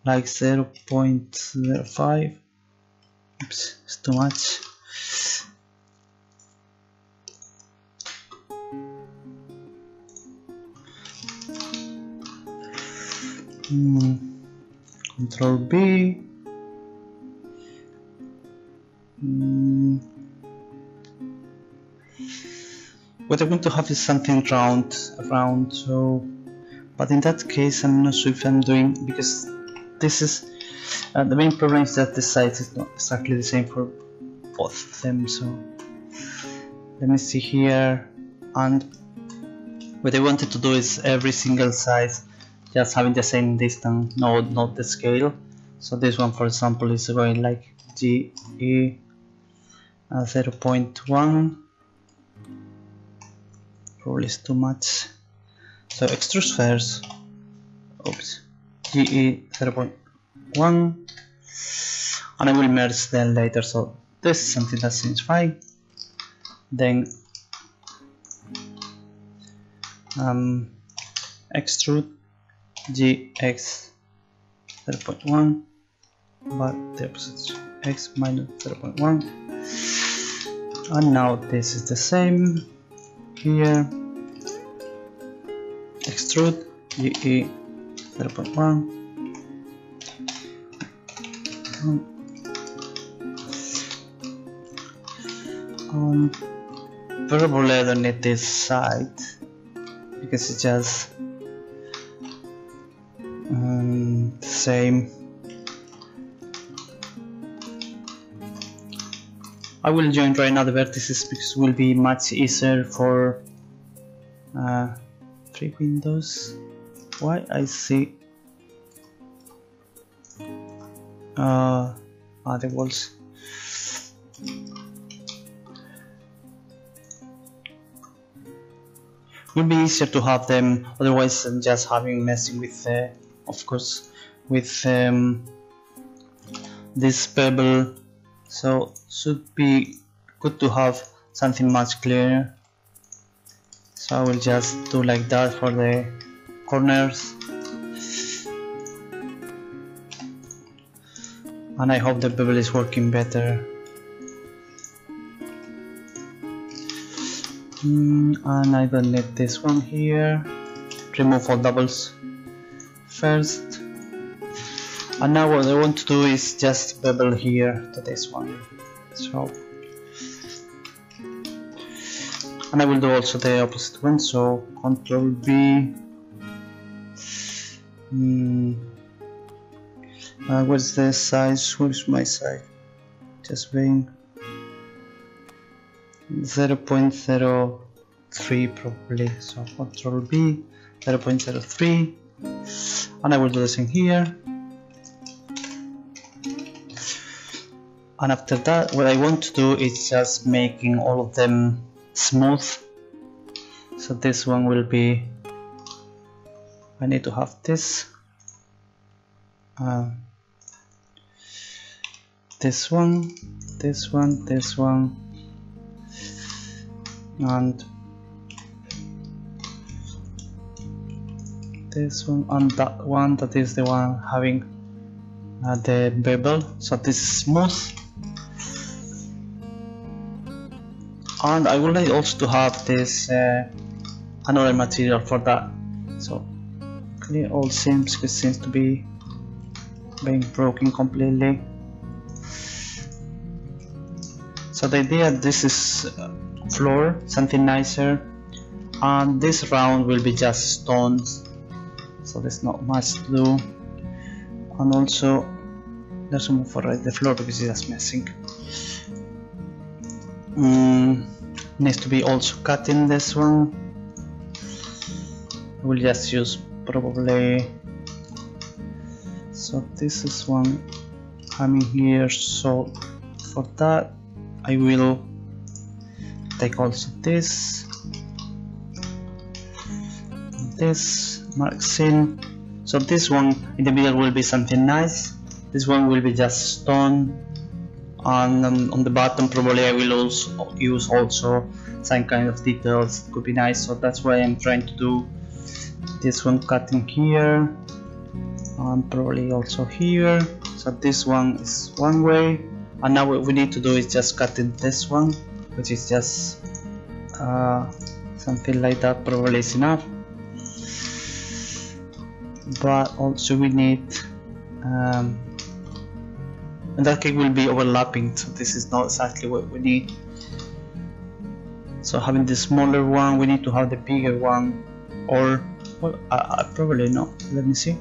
like 0.05. Oops, it's too much. Control B. What I want to have is something round, so, but in that case I'm not sure if I'm doing, because this is the main problem is that the size is not exactly the same for both of them. So let me see here, and what I wanted to do is every single size just having the same distance, not the scale. So this one, for example, is going like GE 0.1. Probably is too much. So extrude first. Oops. GE 0.1, and I will merge them later. So this is something that seems fine. Then extrude GX 0.1, but the opposite, X minus 0.1, and now this is the same here. Extrude GE 0.1, probably I don't need this side because it's just same. I will join right now the vertices because it will be much easier for 3 windows. Why I see the walls. Will be easier to have them, otherwise I'm just messing with of course with this pebble. So should be good to have something much clearer. So I will just do like that for the corners, and I hope the pebble is working better. And I don't need this one here. Remove all doubles first. And now what I want to do is just bevel here to this one. So, and I will do also the opposite one. So Control B. What's the size? Where's my size? Just being 0.05. 0.03 probably, so Control B, 0.03, and I will do the same here. And after that, what I want to do is just making all of them smooth. So this one will be, I need to have this, this one, this one, this one, and this one, and that one, that is the one having the bevel. So this is smooth. And I would like also to have this another material for that. So clear all seams, which seems to be being broken completely. So the idea, this is floor, something nicer, and this round will be just stones, so there's not much to do. And also there's some for the floor because it's just messing. Needs to be also cut in this one. We'll just use probably, so this is one coming here, so for that I will take also this marks in. So this one in the middle will be something nice, this one will be just stone, and on the bottom probably I will also use also some kind of details, could be nice. So that's why I'm trying to do this one cutting here and probably also here. So this one is one way, and now what we need to do is just cut in this one, which is just something like that, probably is enough. But also we need and that cake will be overlapping, so this is not exactly what we need. So having the smaller one, we need to have the bigger one, or well, I probably not. Let me see.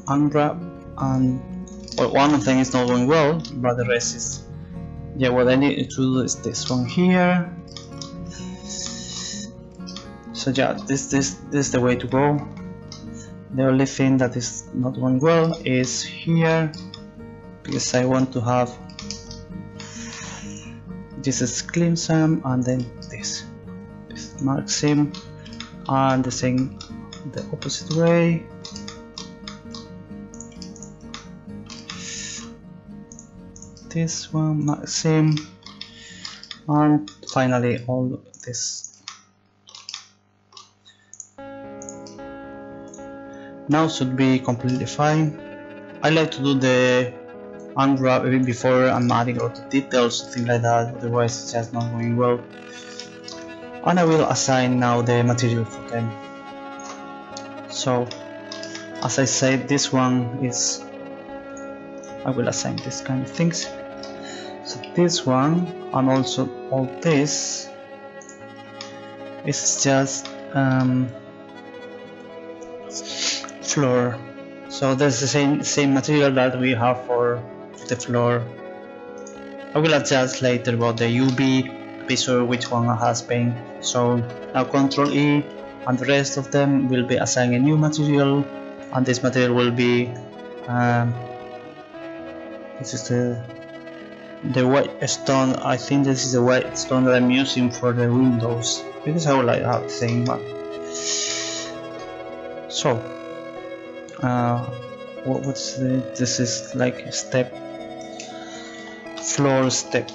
Unwrap, and well, one of them is not going well, but the rest is, yeah. What I need to do is this one here. So yeah, this is the way to go. The only thing that is not going well is here, because I want to have this is clean some, and then this marks him, and the same the opposite way. This one marks him, and finally all this. Now should be completely fine. I like to do the unwrap even before I'm adding a lot of details, things like that, otherwise it's just not going well. And I will assign now the material for them. So as I said, this one is, I will assign this kind of things. So this one and also all this is just floor. So there's the same material that we have for the floor. I will adjust later about the UV, be sure which one has paint. So now Ctrl E, and the rest of them will be assigned a new material, and this material will be this is the white stone. I think this is the white stone that I'm using for the windows, because I would like to have the same one. So what's this is like a step, floor step,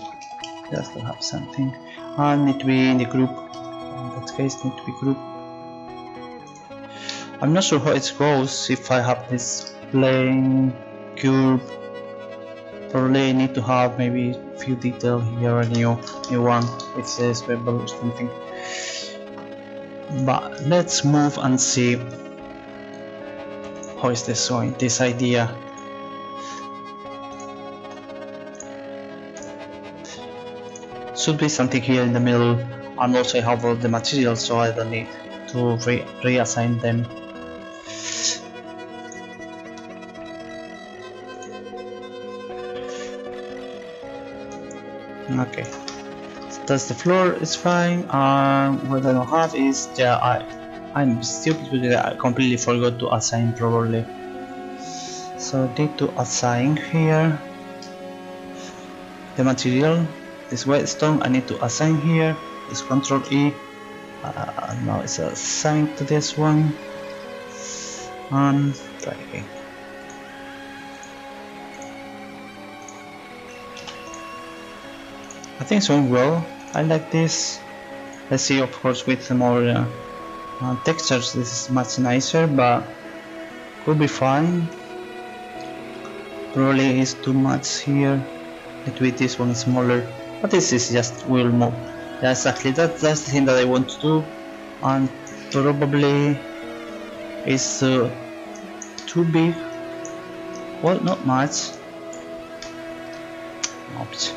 just to have something, and need to be in the group. In that case, need to be group. I'm not sure how it goes if I have this plane curve. Probably need to have maybe a few details here, a new one which says bevel or something. But let's move and see how is this going, this idea. Should be something here in the middle, and also I have all the materials, so I don't need to reassign them. Okay, so that's the floor. It's fine. What I don't have is I'm stupid because I completely forgot to assign probably. So I need to assign here the material. This whetstone I need to assign here. This Control E. Now it's assigned to this one. And try again. I think it's going well. I like this. Let's see, of course, with more textures this is much nicer, but could be fine. Probably is too much here. With this one smaller, but this is just will move. Yeah, exactly. That's the thing that I want to do, and probably is too big. Well, not much. Oops.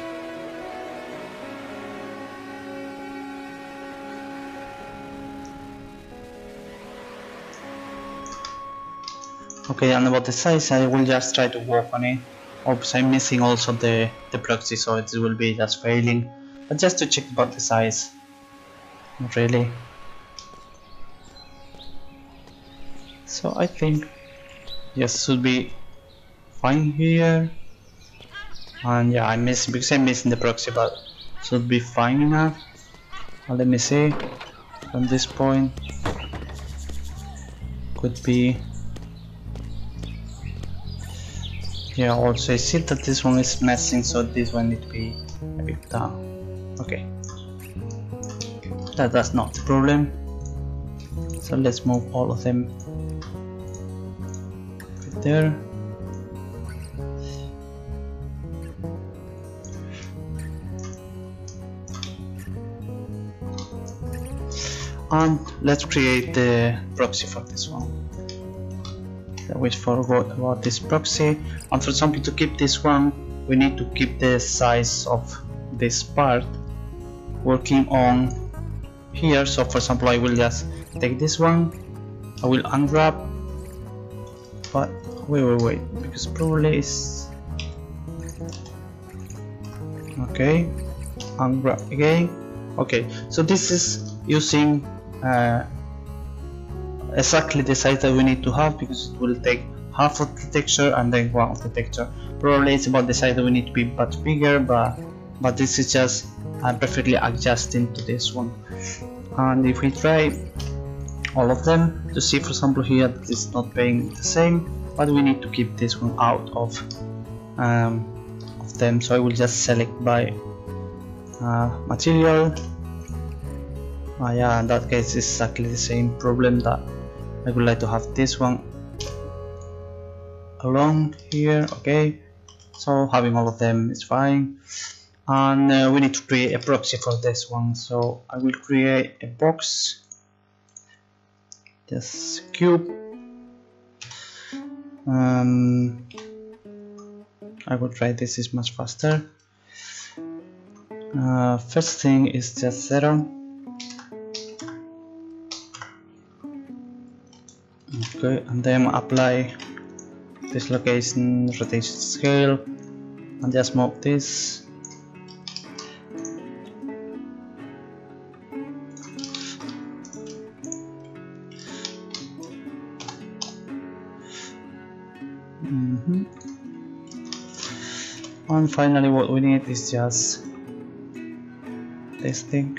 Okay, and about the size, I will just try to work on it. Oops, I'm missing also the proxy, so it will be just failing. But just to check about the size. Not really. So I think yes, should be fine here. And yeah, I'm missing because I'm missing the proxy, but should be fine enough. Let me see. From this point, could be. Yeah, also I see that this one is messing, so this one need to be a bit down. Okay, that's not the problem. So let's move all of them right there. And let's create the proxy for this one. We forgot about this proxy, and for example, to keep this one we need to keep the size of this part working on here. So for example, I will just take this one, I will unwrap, but wait, because probably is okay, unwrap again. Okay, so this is using exactly the size that we need to have, because it will take half of the texture and then one of the texture. Probably it's about the size that we need to be much bigger, but this is just perfectly adjusting to this one. And if we try all of them to see, for example, here that it's not being the same, but we need to keep this one out of them. So I will just select by material. Yeah, in that case it's exactly the same problem that I would like to have this one along here. Okay, so having all of them is fine, and we need to create a proxy for this one. So I will create a box, just cube. I will try this is much faster. First thing is just 0. Okay, and then apply this location, rotation scale, and just move this. And finally what we need is just this thing.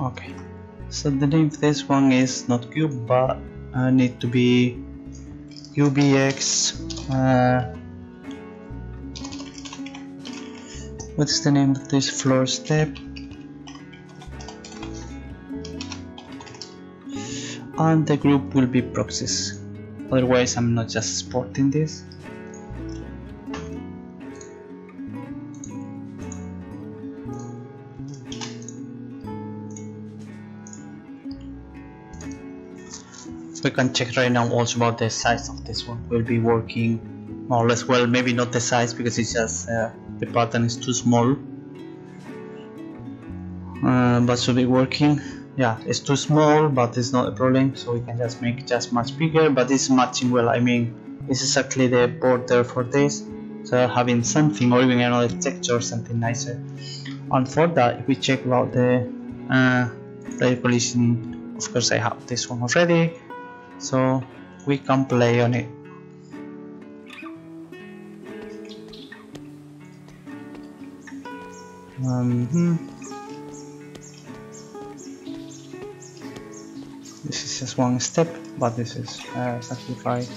Okay, so the name of this one is not cube, but need to be UBX. What's the name of this floor step? And the group will be proxies. Otherwise, I'm not just exporting this. We can check right now also about the size of this one. Will be working more or less well. Maybe not the size because it's just the pattern is too small, but should be working. yeah, it's too small, but it's not a problem, so we can just make it just much bigger, but it's matching well. I mean, it's exactly the border for this, so having something or even another texture or something nicer. And for that, if we check about the player collision, of course I have this one already, so we can play on it. This is just one step, but this is sacrifice.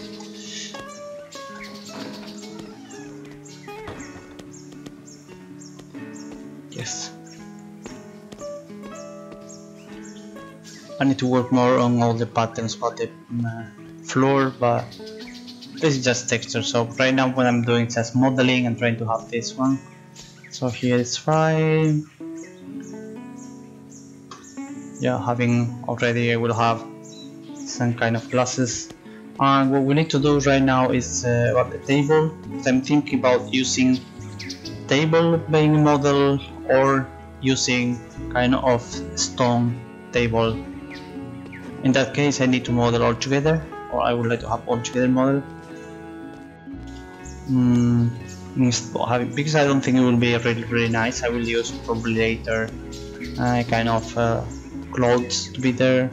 Yes. I need to work more on all the patterns for the floor, but this is just texture. So right now what I'm doing is just modeling and trying to have this one. So here it's fine. Yeah, having already, I will have some kind of glasses. And what we need to do right now is about the table. So I'm thinking about using table being model or using kind of stone table. In that case I need to model all together, or I would like to have all together model. Because I don't think it will be really nice, I will use probably later kind of clothes to be there,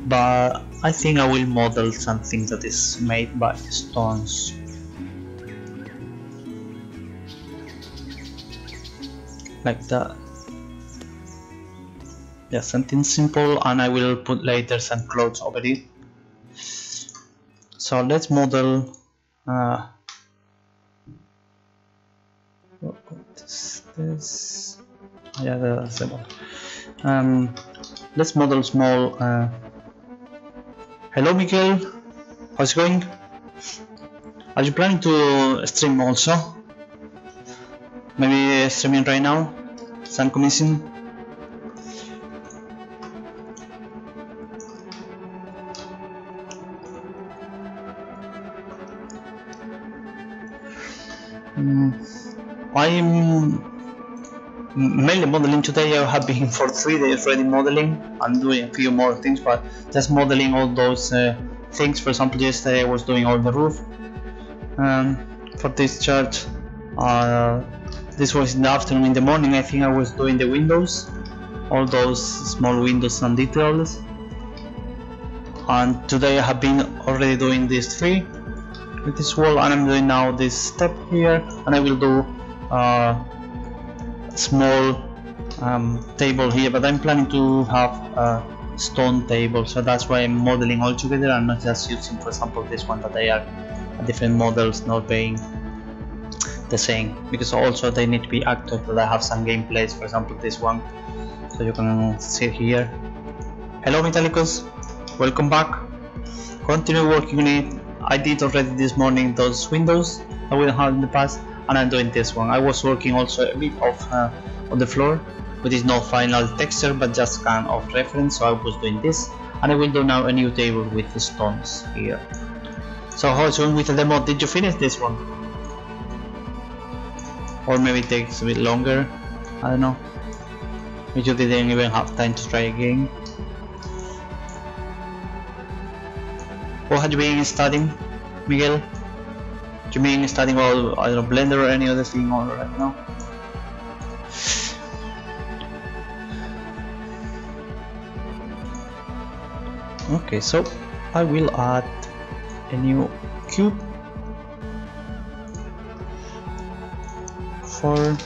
but I think I will model something that is made by stones. Like that. Yeah, something simple, and I will put later some clothes over it. So let's model what is this? Yeah, that's the one. Let's model small. Hello Miguel, how's it going? Are you planning to stream also? Maybe streaming right now? Some commission? I'm mainly modeling today. I have been for 3 days already modeling. I'm doing a few more things, but just modeling all those things. For example, yesterday I was doing all the roof for this church. This was in the afternoon. In the morning I think I was doing the windows, all those small windows and details. And today I have been already doing these 3 with this wall, and I'm doing now this step here, and I will do small table here, but I'm planning to have a stone table, so that's why I'm modeling all together. I'm not just using, for example, this one, that they are different models, not being the same, because also they need to be active, that I have some gameplays, for example this one, so you can see here. Hello Metallicus, welcome back. Continue working on it. I did already this morning those windows that we had in the past, and I'm doing this one. I was working also a bit of on the floor, which is not final texture but just kind of reference, so I was doing this, and I will do now a new table with the stones here. So how is it going with the demo? Did you finish this one? Or maybe it takes a bit longer, I don't know. Maybe you didn't even have time to try again. What have you been studying, Miguel? Do you mean studying all, I don't know, Blender or any other thing or right now? Okay, so I will add a new cube for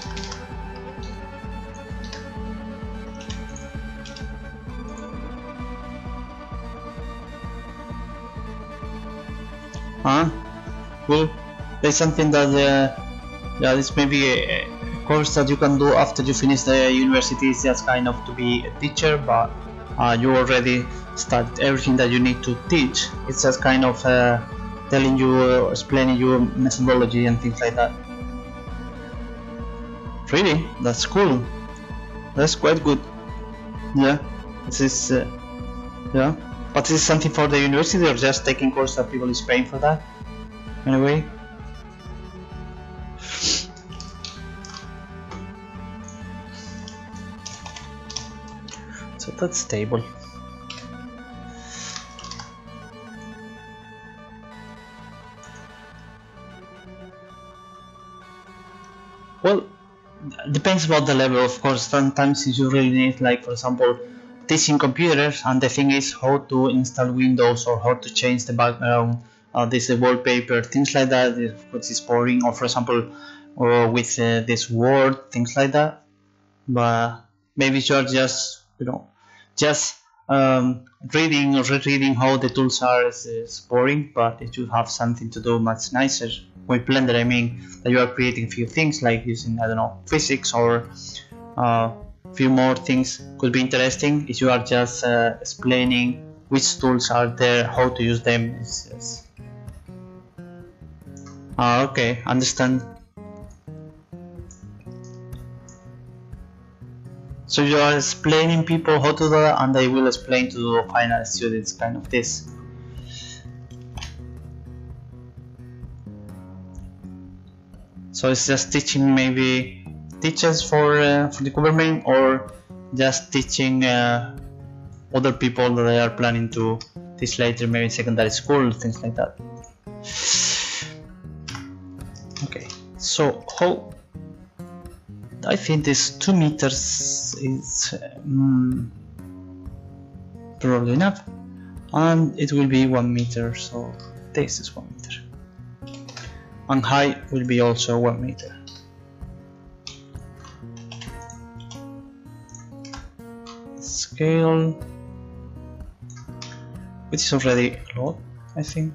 cool. There's something that yeah, this may be a course that you can do after you finish the university. It's just kind of to be a teacher, but you already started everything that you need to teach. It's just kind of telling you, explaining your methodology and things like that. Really? That's cool. That's quite good. Yeah, this is yeah. But is this something for the university or just taking course that people is paying for that? Anyway. that's stable. Well, depends about the level, of course. Sometimes you really need, like for example, teaching computers, and the thing is how to install Windows or how to change the background, this wallpaper, things like that, which is boring. Or for example, or with this Word, things like that. But maybe you're just, just reading or rereading how the tools are is boring. But if you have something to do much nicer with Blender, I mean, that you are creating a few things like using, I don't know, physics or few more things could be interesting. If you are just explaining which tools are there, how to use them. Okay, understand. So you are explaining people how to do that, and they will explain to the final students kind of this. So it's just teaching maybe teachers for the government, or just teaching other people that they are planning to teach later, maybe secondary school, things like that. Okay, so how I think this 2 meters is probably enough, and it will be 1 meter, so this is 1 meter, and height will be also 1 meter. Scale, which is already a lot, I think.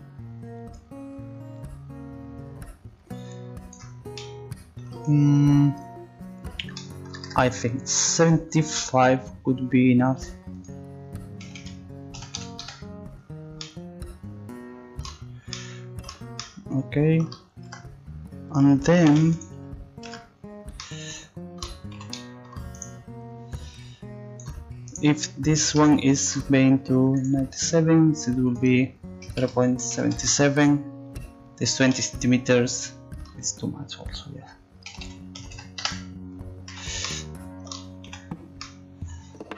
I think 75 could be enough. Okay, and then if this one is going to 97, so it will be 0.77. This 20 centimeters is too much also, yeah.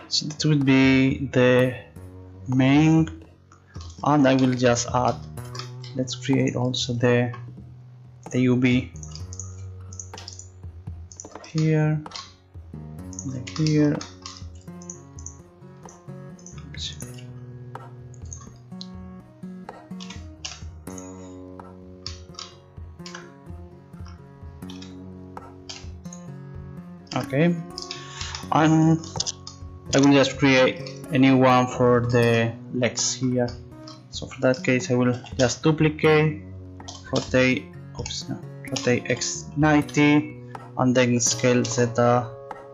So it will be the main, and I will just add, let's create also the UV here, here. Okay, and I will just create a new one for the legs here. So for that case, I will just duplicate, rotate X90, and then scale zeta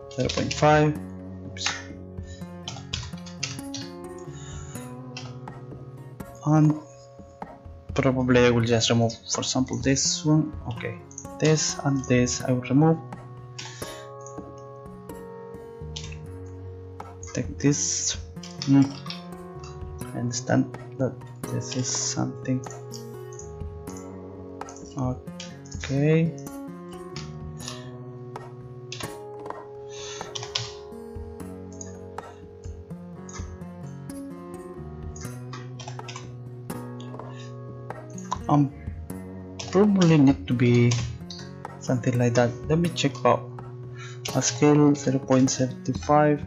0.5. And probably I will just remove, for example, this one. Okay, this and this I will remove. Take this. I understand that this is something. Okay. Probably need to be something like that. Let me check out a scale 0.75.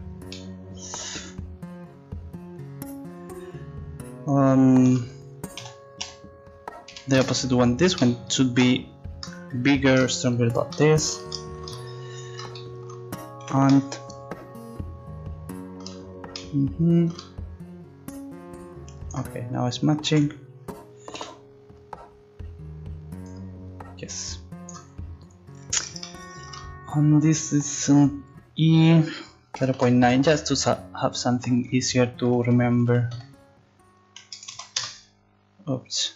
The opposite one, this one should be bigger, stronger than this, and okay, now it's matching. Yes, and this is E 0.9, just to have something easier to remember. Oops.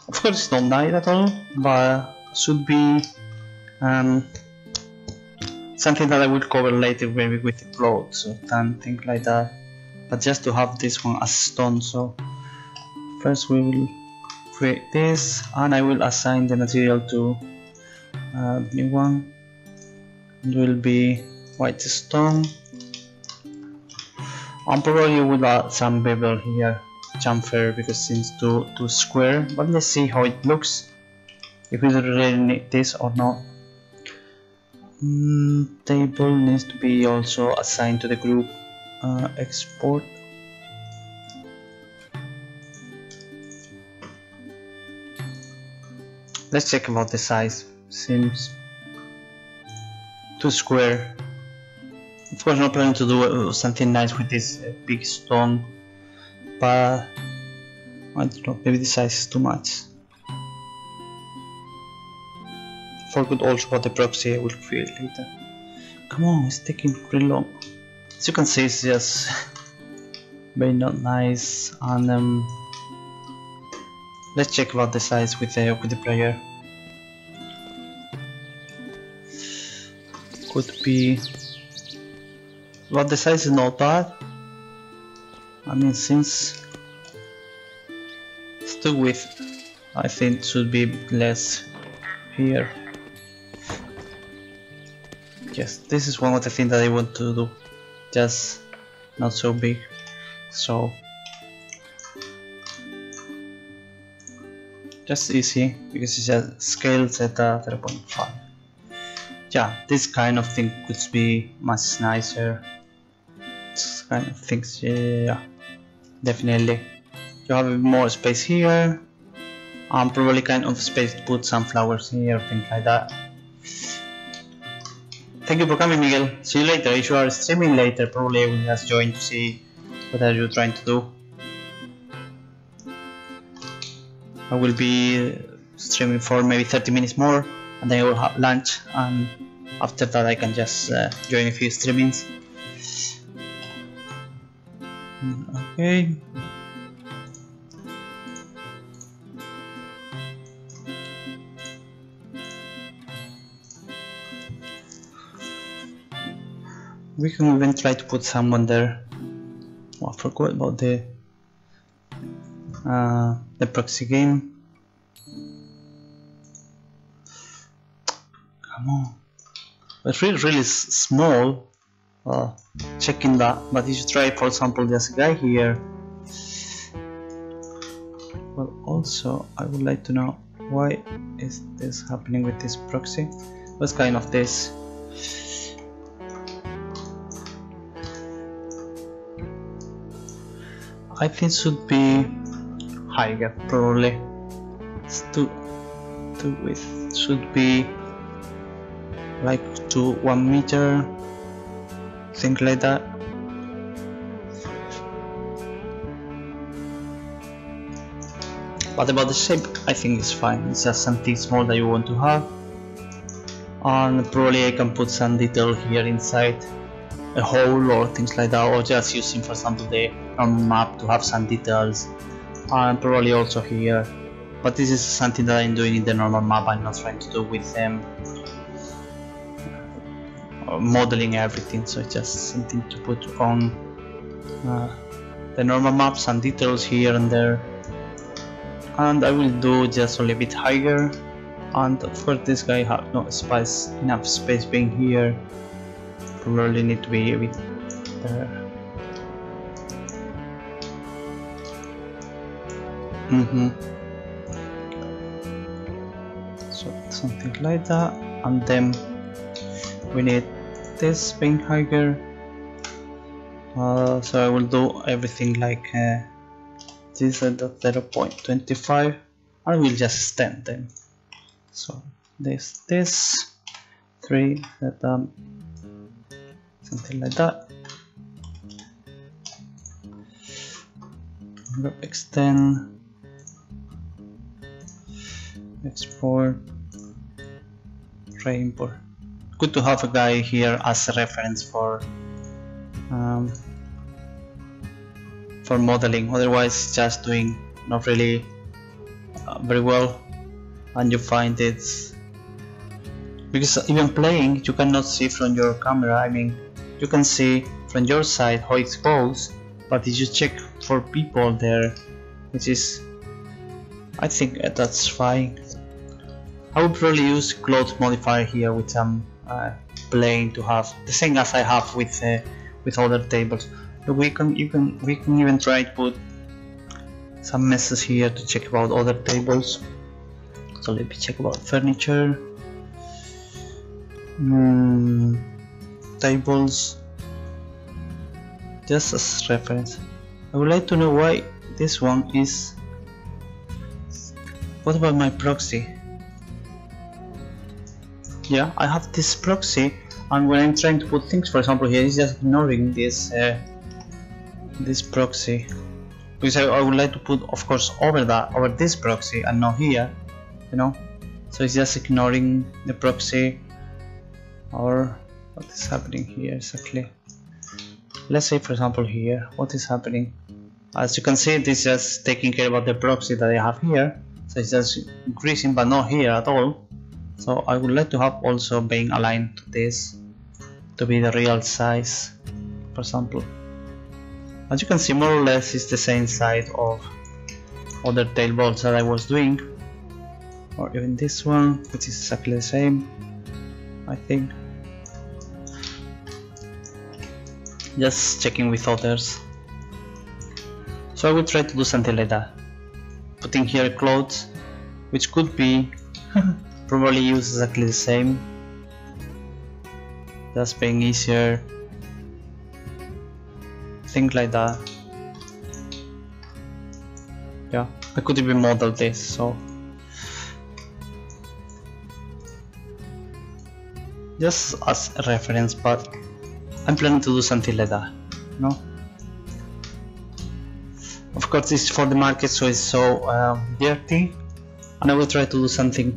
Of course, it's not nice at all, but should be something that I will cover later, maybe with the clothes or something like that. But just to have this one as stone, so First we will create this, and I will assign the material to new one. It will be white stone, and probably you will add some bevel here, chamfer, because it's too square, but let's see how it looks, if we really need this or not. Table needs to be also assigned to the group. Export. Let's check about the size. Seems too square. Of course, not planning to do something nice with this big stone, but I don't know, maybe the size is too much. Forgot also about the proxy I will create later. Come on, it's taking pretty long. As you can see, it's just very not nice. And let's check about the size with the player. Could be. Well, the size is not bad. I mean, since it's the width, I think it should be less here. Yes, this is one of the things that I want to do, just not so big. So just easy, because it's a scale set at 0.5. Yeah, this kind of thing could be much nicer. This kind of things, yeah, definitely. You have more space here, and probably kind of space to put some flowers here, things like that. Thank you for coming, Miguel. See you later. If you are streaming later, probably I will just join to see what are you trying to do. I will be streaming for maybe 30 minutes more, and then I will have lunch, and after that I can just join a few streamings. Okay. We can even try to put someone there. Oh, I forgot about the proxy game. Come on, it's really small. Checking that, but if you try, for example, there's a guy here. Well, also I would like to know why is this happening with this proxy. What's kind of this? I think it should be higher, probably. It's too width should be like to 1 meter, think like that. But about the shape, I think it's fine. It's just something small that you want to have, and probably I can put some detail here inside a hole or things like that, or just using, for example, the map to have some details, and probably also here. But this is something that I'm doing in the normal map. I'm not trying to do with them modeling everything, so it's just something to put on the normal map, some details here and there. And I will do just a little bit higher, and of course this guy has no space, enough space being here. Probably need to be a bit there. So something like that, and then we need this being higher. So I will do everything like this at 0.25, and we'll just extend them. So this 3, something like that. Extend, export, re-import. Good to have a guy here as a reference for modeling, otherwise just doing not really very well, and you find it's because even playing you cannot see from your camera. I mean, you can see from your side how it goes, but if you check for people there, which is I think that's fine. I would probably use cloth modifier here with some plane to have the same as I have with other tables. But we can even try to put some messes here to check about other tables. So let me check about furniture, tables, just as reference. I would like to know why this one is. What about my proxy? Yeah, I have this proxy, and when I'm trying to put things, for example here, it's just ignoring this this proxy, because I would like to put, of course, over this proxy and not here, you know. So it's just ignoring the proxy. Or what is happening here exactly? Let's say, for example, here, what is happening? As you can see, this is just taking care about the proxy that I have here. So it's just increasing, but not here at all. So I would like to have also being aligned to this to be the real size, for example. As you can see, more or less it's the same size of other tailbolts that I was doing, or even this one, which is exactly the same, I think. Just checking with others. So I will try to do something like that, putting here clothes, which could be probably use exactly the same, just being easier, things like that. Yeah, I could even model this, so just as a reference, but I'm planning to do something like that, you know. Of course, this is for the market, so it's so dirty, and I will try to do something,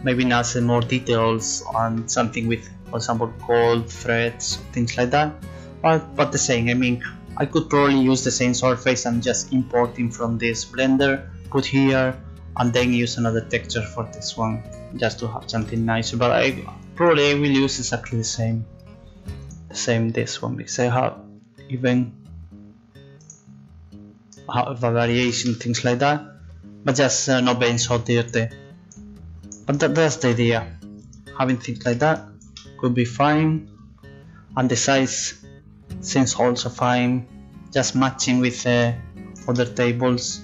maybe not some more details on something with, for example, gold threads, things like that. But the same, I mean, I could probably use the same surface and just importing from this blender, put here, and then use another texture for this one, just to have something nicer. But I probably will use exactly the same this one, because I have even have a variation, things like that, but just not being so dirty. But that's the idea. Having things like that could be fine, and the size seems also fine, just matching with other tables.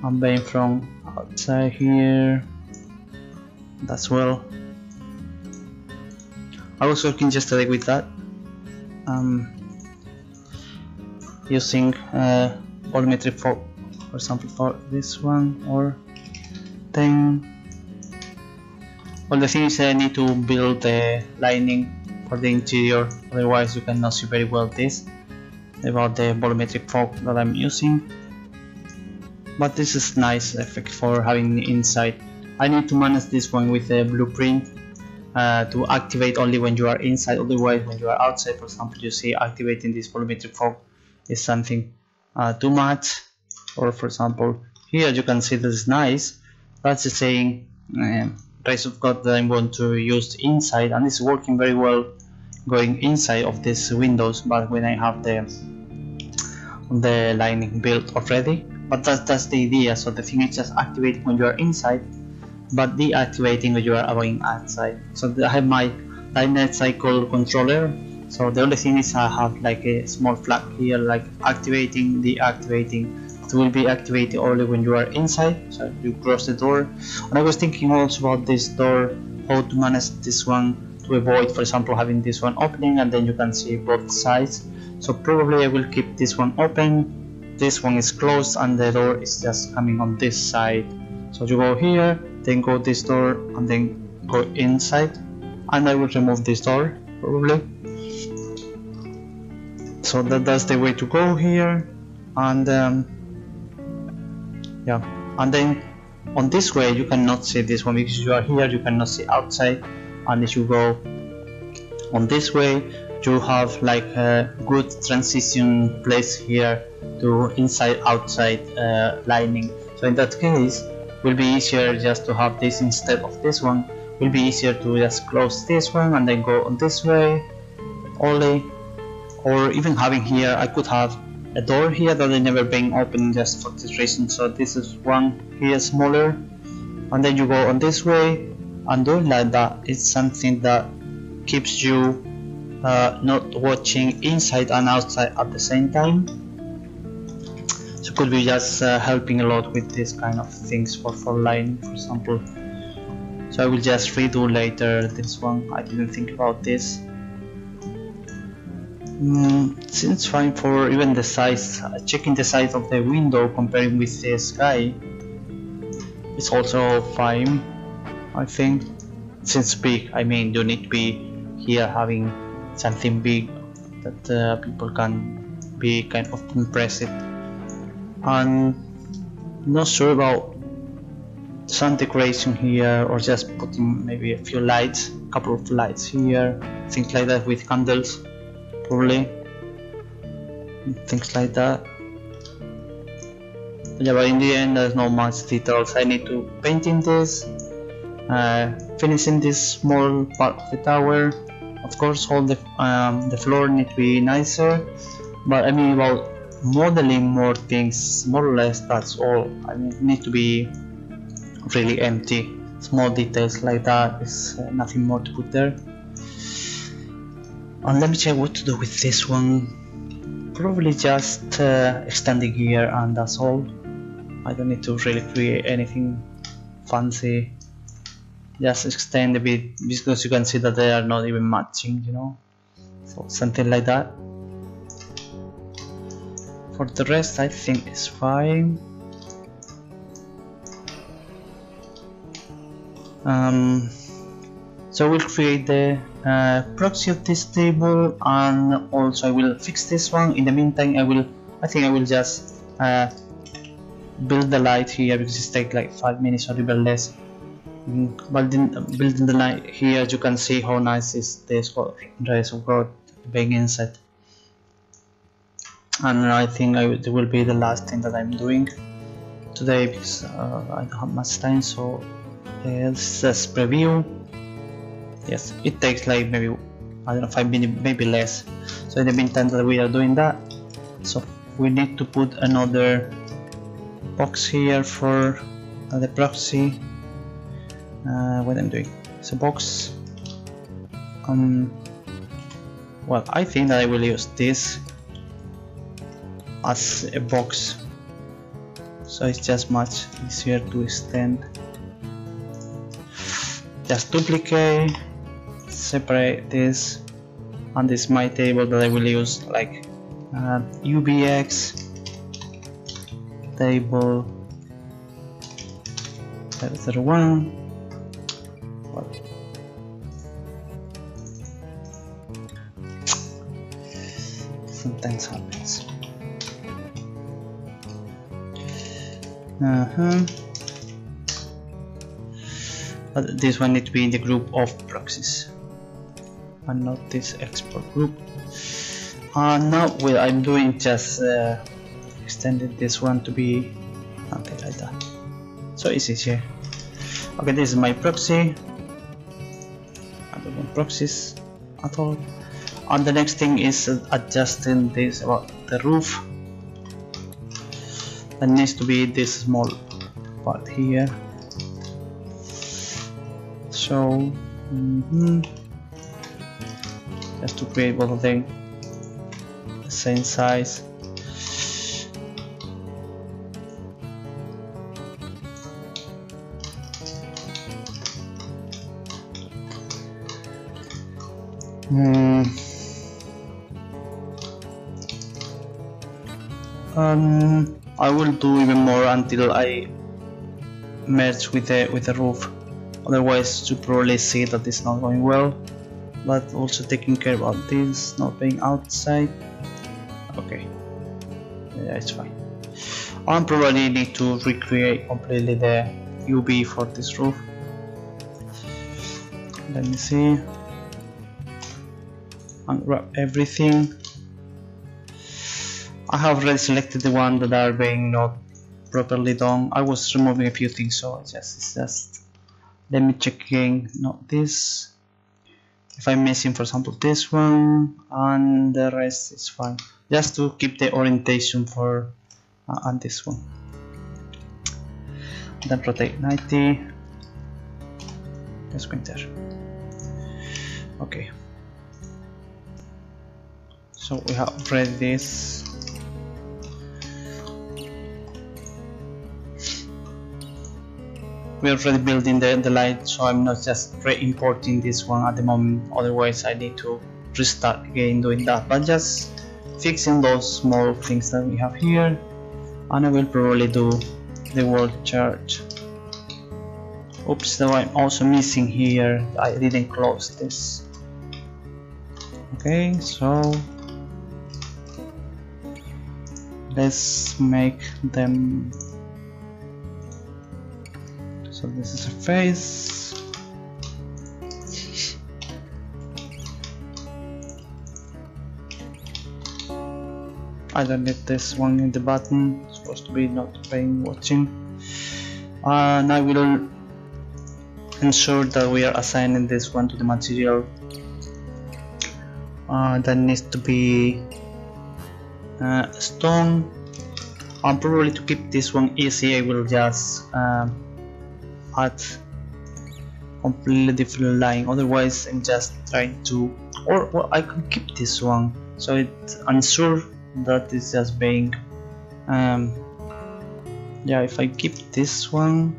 I'm being from outside here, that's well. I was working yesterday with that, using volumetric for example, for this one, or then. Well, the thing is I need to build the lining for the interior, otherwise you cannot see very well this about the volumetric fog that I'm using. But this is nice effect for having the inside. I need to manage this one with a blueprint to activate only when you are inside, otherwise when you are outside, for example, you see activating this volumetric fog is something too much. Or for example here you can see this is nice, that's just saying rays of God that I'm going to use inside, and it's working very well going inside of these windows, but when I have the lining built already. But that's the idea. So the thing is just activating when you are inside, but deactivating when you are going outside. So I have my light cycle controller, so the only thing is I have like a small flag here like activating, deactivating. It will be activated only when you are inside, so you close the door. And I was thinking also about this door, how to manage this one to avoid, for example, having this one opening and then you can see both sides. So probably I will keep this one open, this one is closed, and the door is just coming on this side. So you go here, then go this door, and then go inside, and I will remove this door probably. So that's the way to go here. And yeah, and then on this way you cannot see this one because you are here, you cannot see outside. And if you go on this way, you have like a good transition place here to inside outside lining. So in that case it will be easier just to have this instead of this one. It will be easier to just close this one and then go on this way only. Or even having here, I could have a door here that I never been open just for this reason. So this is one here smaller, and then you go on this way and do it like that. It's something that keeps you not watching inside and outside at the same time. So could be just helping a lot with this kind of things for lighting, for example. So I will just redo later this one. I didn't think about this. Seems fine for even the size. Checking the size of the window comparing with the sky, it's also fine, I think. Since big, I mean, you need to be here having something big that people can be kind of impressed. And not sure about some decoration here, or just putting maybe a few lights, a couple of lights here, things like that with candles, probably, things like that. Yeah, but in the end there's not much details. I need to painting this, finishing this small part of the tower. Of course, all the floor need to be nicer, but I mean about modeling more things, more or less that's all. I mean, it need to be really empty. Small details like that is nothing more to put there. And let me check what to do with this one. Probably just extend it here and that's all. I don't need to really create anything fancy. Just extend a bit, because you can see that they are not even matching, you know. So something like that. For the rest I think it's fine. So we'll create the proxy of this table, and also I will fix this one. In the meantime I think I will just build the light here, because it takes like 5 minutes or even less. But building the light here, you can see how nice is this rays of God being inside. And I think it will be the last thing that I'm doing today, because I don't have much time. So let's just preview. Yes, it takes like maybe, I don't know, 5 minutes, maybe less. So in the meantime that we are doing that, so we need to put another box here for the proxy. What I'm doing, it's a box. Well, I think that I will use this as a box, so it's just much easier to extend. Just duplicate, separate this, and this is my table that I will use, like UBX table 001. Well, sometimes happens. But this one needs to be in the group of proxies and not this export group. And now what I'm doing, just extended this one to be something like that, so it's easier. Okay, this is my proxy. I don't want proxies at all. And the next thing is adjusting this about the roof. There needs to be this small part here. So just to create both of them the same size. I will do even more until I merge with the roof. Otherwise, you probably see that it's not going well. But also taking care about this not being outside. Okay, yeah, it's fine. I probably need to recreate completely the UV for this roof. Let me see. Unwrap everything. I have already selected the one that are being not properly done. I was removing a few things, so it's just let me check again. Not this. If I'm missing, for example, this one, and the rest is fine. just to keep the orientation for on this one. Then rotate 90. Let's go in there. Okay. So we have ready this. We're already building the light, so I'm not just re-importing this one at the moment, otherwise I need to restart again doing that, but just fixing those small things that we have here. And I will probably do the world chart. Oops, so I'm also missing here, I didn't close this. Okay, so let's make them. So this is a face. I don't need this one in the button, it's supposed to be not paying watching. And I will ensure that we are assigning this one to the material that needs to be stone. And probably to keep this one easy, I will just add completely different line, otherwise I'm just trying to, or well, I can keep this one so it ensure that it's just being yeah, if I keep this one,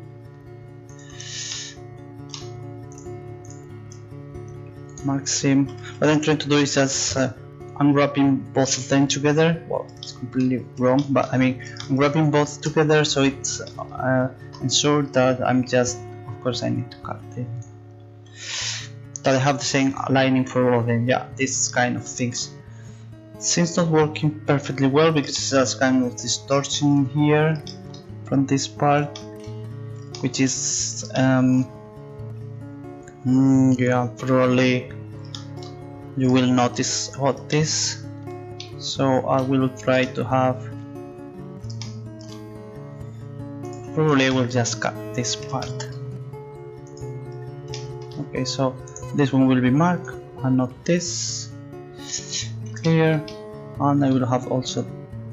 Maxim, what I'm trying to do is just unwrapping both of them together. Well, it's completely wrong, but I mean unwrapping both together so it's ensure that I'm just, of course I need to cut it, that I have the same aligning for all of them. Yeah, this kind of things seems not working perfectly well because there's kind of distortion here from this part, which is yeah, probably you will notice what this, so I will try to have, probably I will just cut this part. Okay, so this one will be marked and not this. Clear. And I will have also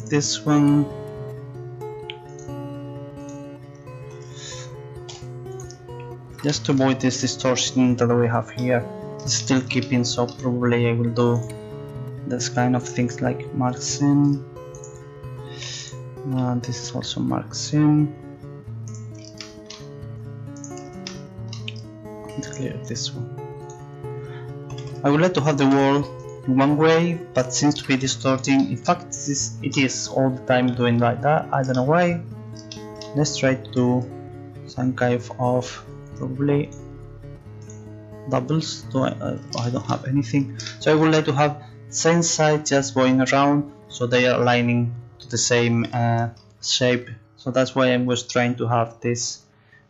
this one. Just to avoid this distortion that we have here, it's still keeping, so probably I will do this kind of things like marks in. This is also marks in. And clear this one. I would like to have the wall in one way, but seems to be distorting. In fact, it is all the time doing like that. I don't know why. Let's try to do some kind of probably doubles. I don't have anything, so I would like to have same side just going around so they are aligning to the same shape. So that's why I was trying to have this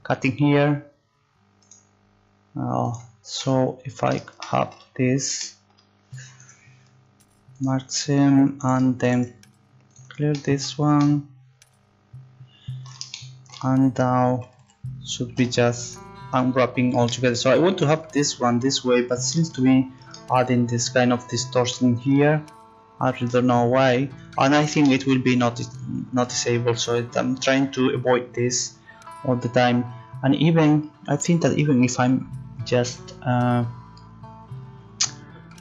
cutting here. So if I have this marks him and then clear this one, and now should be just unwrapping all together. So I want to have this one this way, but seems to be adding this kind of distortion here. I really don't know why, and I think it will be noticeable, so I'm trying to avoid this all the time. And even I think that even if I'm just I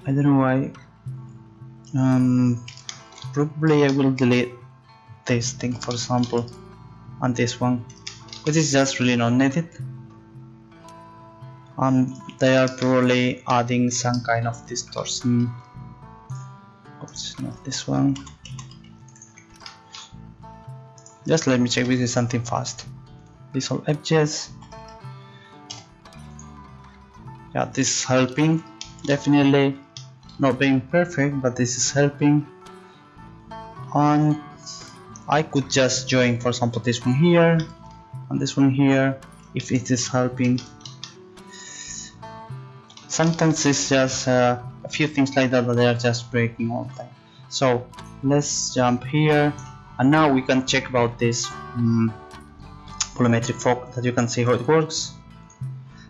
don't know why, probably I will delete this thing, for example, and this one, which is just really not needed. They are probably adding some kind of distortion. Oops, not this one. Just let me check with you something fast. These all edges. Yeah, this is helping. Definitely not being perfect, but this is helping. And I could just join, for example, this one here and this one here if it is helping. Sometimes it's just a few things like that, but they are just breaking all the time. So let's jump here, and now we can check about this volumetric fog, that you can see how it works.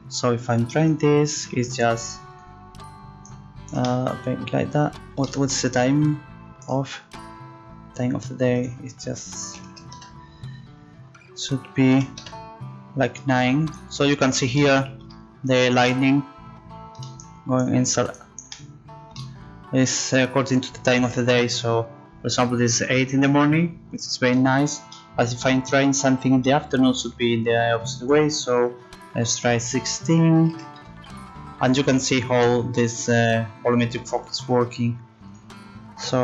So if I'm trying this, it's just like that. What's the time of time of the day is just should be like 9. So you can see here the lightning going inside is according to the time of the day. So for example, this is 8 in the morning, which is very nice. As if I'm trying something in the afternoon, should be in the opposite way. So let's try 16, and you can see how this volumetric fog is working. So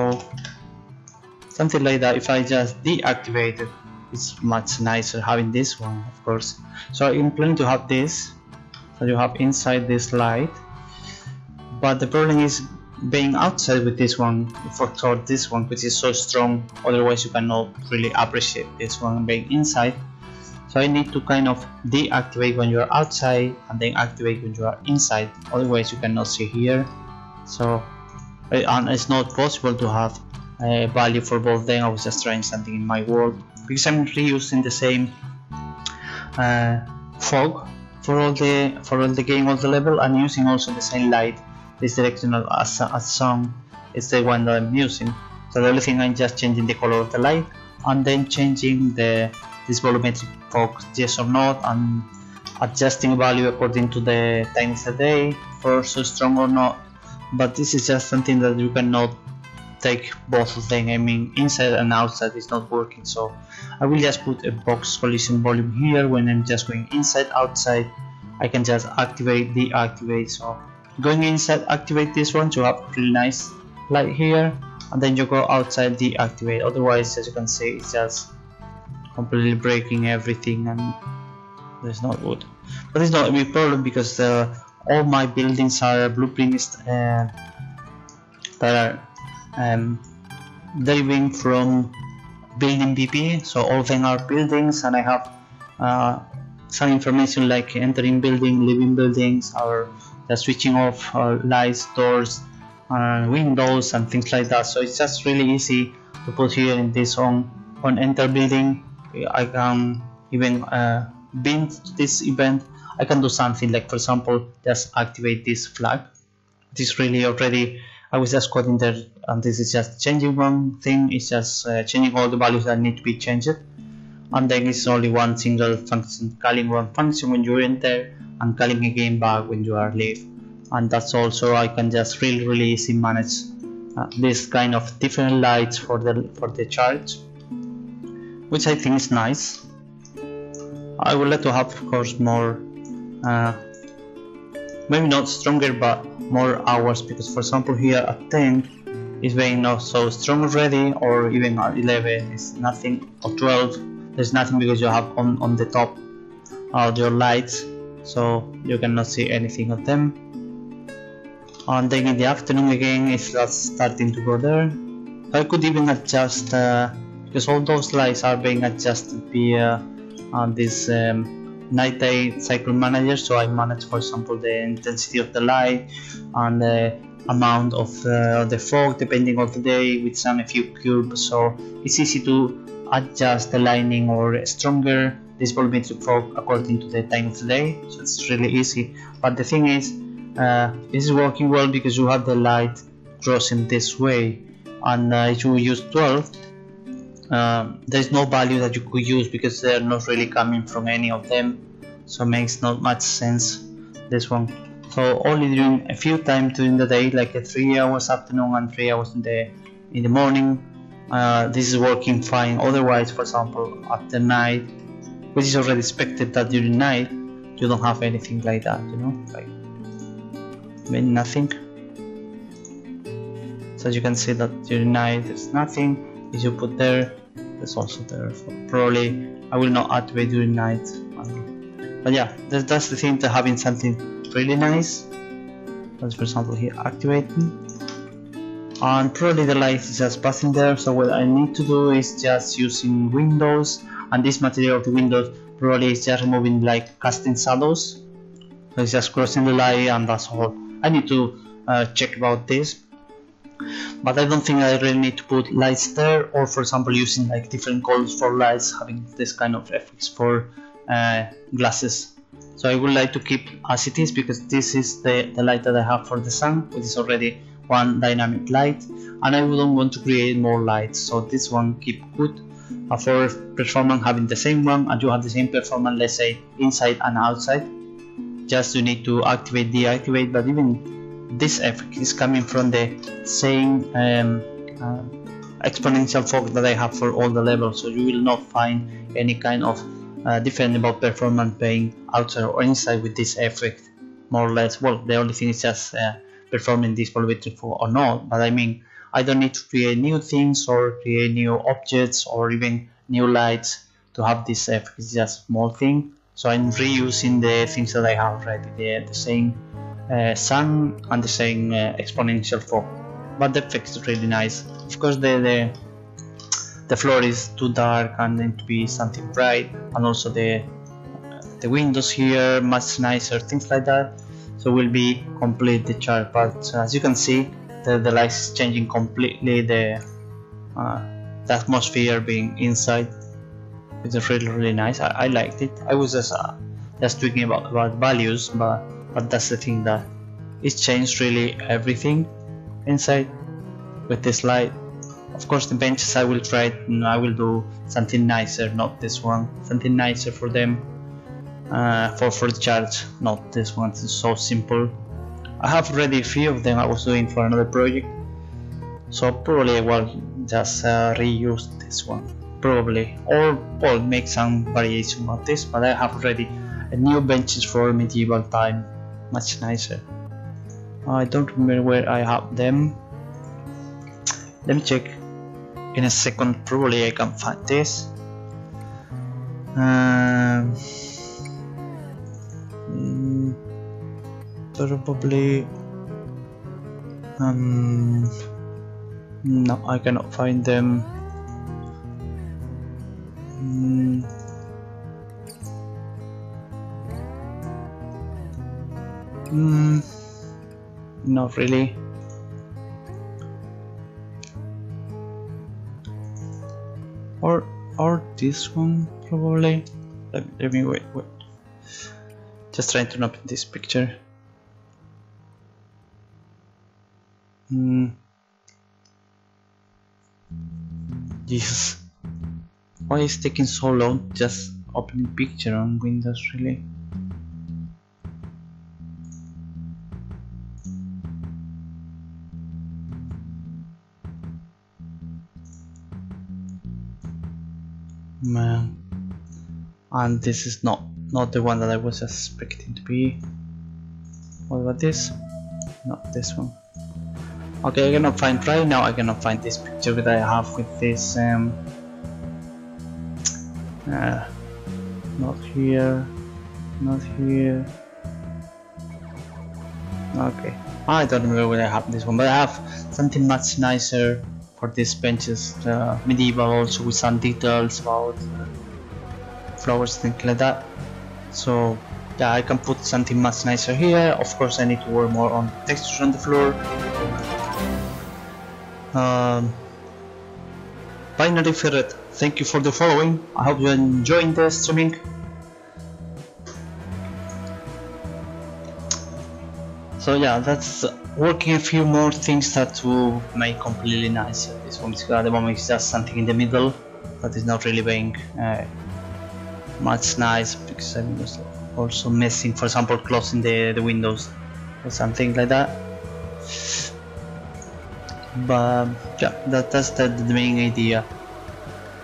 something like that. If I just deactivate it, it's much nicer having this one, of course. So I'm planning to have this, so you have inside this light, but the problem is being outside with this one, for this one, which is so strong, otherwise you cannot really appreciate this one being inside. So I need to kind of deactivate when you are outside and then activate when you are inside, otherwise you cannot see here. So and it's not possible to have a value for both. Then I was just trying something in my world, because I'm reusing the same fog for all the game, all the level, and using also the same light. This directional as song is the one that I'm using. So the only thing, I'm just changing the color of the light and then changing this volumetric fog, yes or not, and adjusting value according to the time of the day for so strong or not. But this is just something that you cannot take both of them. I mean, inside and outside is not working. So I will just put a box collision volume here. When I'm just going inside, outside, I can just activate, deactivate. So going inside, activate this one to have really nice light here, and then you go outside, deactivate. Otherwise, as you can see, it's just completely breaking everything, and that's not good. But it's not a big problem, because all my buildings are blueprints that are deriving from building BP. So all of them are buildings, and I have some information like entering building, leaving buildings, or just switching off lights, doors, windows, and things like that. So it's just really easy to put here in this on enter building. I can even bin this event. I can do something like, for example, just activate this flag. This really already, I was just coding there, and this is just changing one thing. It's just changing all the values that need to be changed, and then it's only one single function, calling one function when you enter and calling again back when you are leave, and that's also, I can just really easy manage this kind of different lights for the charge, which I think is nice. I would like to have, of course, more maybe not stronger, but more hours, because for example here at 10 is being not so strong already, or even at 11 is nothing, or 12 there's nothing, because you have on the top your lights, so you cannot see anything of them. And then in the afternoon again, it's just starting to go there. I could even adjust, because all those lights are being adjusted via this night-day cycle manager. So I manage, for example, the intensity of the light and the amount of the fog depending on the day, with some a few curves. So it's easy to adjust the lighting or stronger this volumetric fog according to the time of the day. So it's really easy. But the thing is, this is working well because you have the light crossing this way, and if you use 12, there's no value that you could use because they're not really coming from any of them, so it makes not much sense, this one. So only during a few times during the day, like 3 hours afternoon and 3 hours in the morning, this is working fine. Otherwise, for example, at the night, which is already expected that during night you don't have anything like that, you know, like nothing. So you can see that during night there's nothing. If you put there, it's also there. So probably I will not activate during night. But yeah, that's the thing to having something really nice. Let's, for example, here activating, and probably the light is just passing there. So what I need to do is just using windows, and this material of the windows probably is just removing like casting shadows. So it's just crossing the light, and that's all. I need to check about this, but I don't think I really need to put lights there, or for example using like different colors for lights, having this kind of effects for glasses. So I would like to keep as it is, because this is the light that I have for the sun, which is already one dynamic light, and I wouldn't want to create more lights, so this one keep good for performance, having the same one, and you have the same performance, let's say inside and outside. Just you need to activate, deactivate, but even this effect is coming from the same exponential fog that I have for all the levels, so you will not find any kind of different about performance being outside or inside with this effect, more or less. Well, the only thing is just performing this volumetric fog or not, but I mean, I don't need to create new things or create new objects or even new lights to have this effect. It's just a small thing, so I'm reusing the things that I have already, the same sun and the same exponential fog, but the effect is really nice. Of course, the floor is too dark and need to be something bright, and also the windows here much nicer, things like that, so will be complete the chart. But as you can see, the light is changing completely, the atmosphere being inside. It's really nice. I liked it. I was just tweaking about values, but that's the thing, that it's changed really everything inside with this light. Of course, the benches I will try, I will do something nicer, not this one, something nicer for them, for the charge, not this one. It's so simple. I have already a few of them I was doing for another project, so probably I will just reuse this one, probably, or make some variation of this, but I have already a new benches for medieval time, much nicer. I don't remember where I have them. Let me check in a second, probably I can find this. Probably no, I cannot find them. Not really. Or this one probably. Let me wait. Just trying to open this picture. Jesus, why is it taking so long just opening picture on Windows, really? Man, and this is not the one that I was expecting to be. What about this? Not this one. Okay, I cannot find right now. I cannot find this picture that I have with this. Not here. Not here. Okay, I don't remember where I have this one, but I have something much nicer for these benches. Medieval, also with some details about flowers, things like that. So yeah, I can put something much nicer here. Of course, I need to work more on textures on the floor. Finally, Ferret, thank you for the following. I hope you are enjoying the streaming. So yeah, that's working a few more things that will make completely nice. This one at the moment is just something in the middle that is not really being much nice, because I'm also messing, for example, closing the windows or something like that. But yeah, that's the main idea.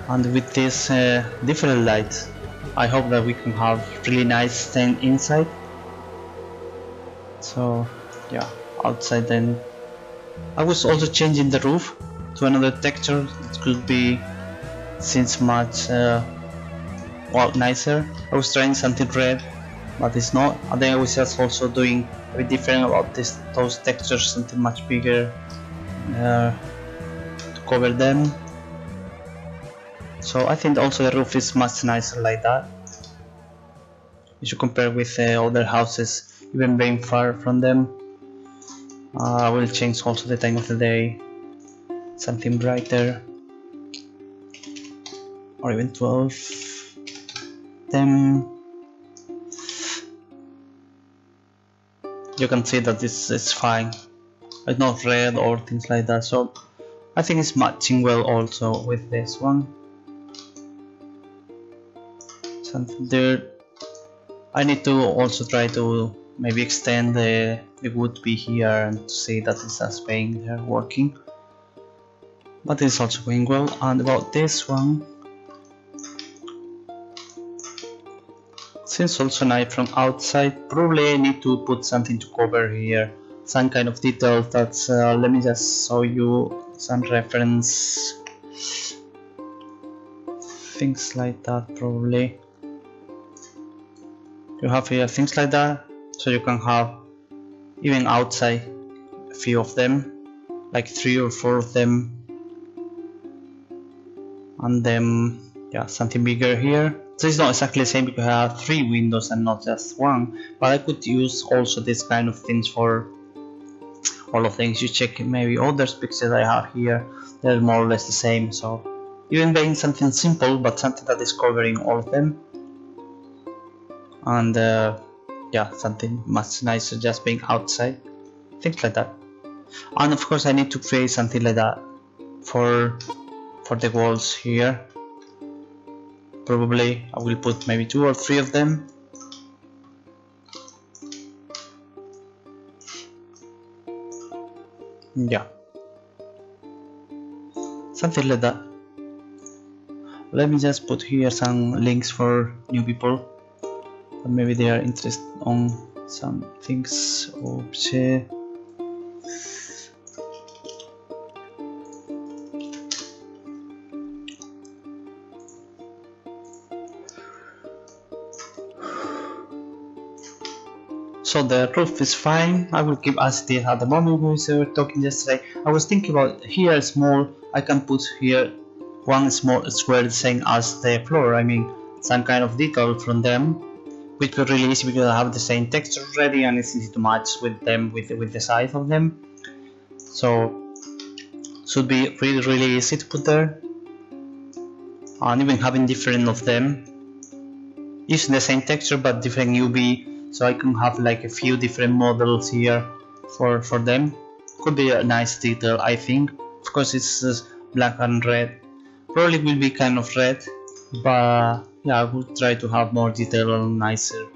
And with this different lights, I hope that we can have really nice thing inside. So yeah, outside then I was also changing the roof to another texture that could be since much well, nicer. I was trying something red, but it's not. And then I was just also doing a bit different about those textures, something much bigger to cover them. So I think also the roof is much nicer like that, if you compare with other houses, even being far from them. I will change also the time of the day, something brighter, or even 12. Then you can see that this is fine. it's not red or things like that, so I think it's matching well also with this one. Something there. I need to also try to maybe extend the wood be here and see that it's just being there working, but it's also going well. And about this one, since also nice from outside, probably I need to put something to cover here, some kind of detail. That's let me just show you some reference things like that. Probably you have here things like that, so you can have even outside a few of them, like 3 or 4 of them, and then yeah, something bigger here. So it's not exactly the same because I have 3 windows and not just 1, but I could use also this kind of things for all of things. You check maybe other pictures I have here, they're more or less the same. So even being something simple but something that is covering all of them, and yeah, something much nicer just being outside, things like that. And of course I need to create something like that for the walls here. Probably I will put maybe 2 or 3 of them. Yeah, something like that. Let me just put here some links for new people, and maybe they are interested on some things. Oops. So the roof is fine. I will keep as it is at the moment. We were talking yesterday, I was thinking about here small, I can put here one small square the same as the floor. I mean some kind of detail from them, which will really easy because I have the same texture already and it's easy to match with them with the size of them. So should be really easy to put there. And even having different of them, using the same texture but different UV. So I can have like a few different models here for them. Could be a nice detail, I think. Of course it's black and red. Probably will be kind of red, but yeah, I will try to have more detail and nicer.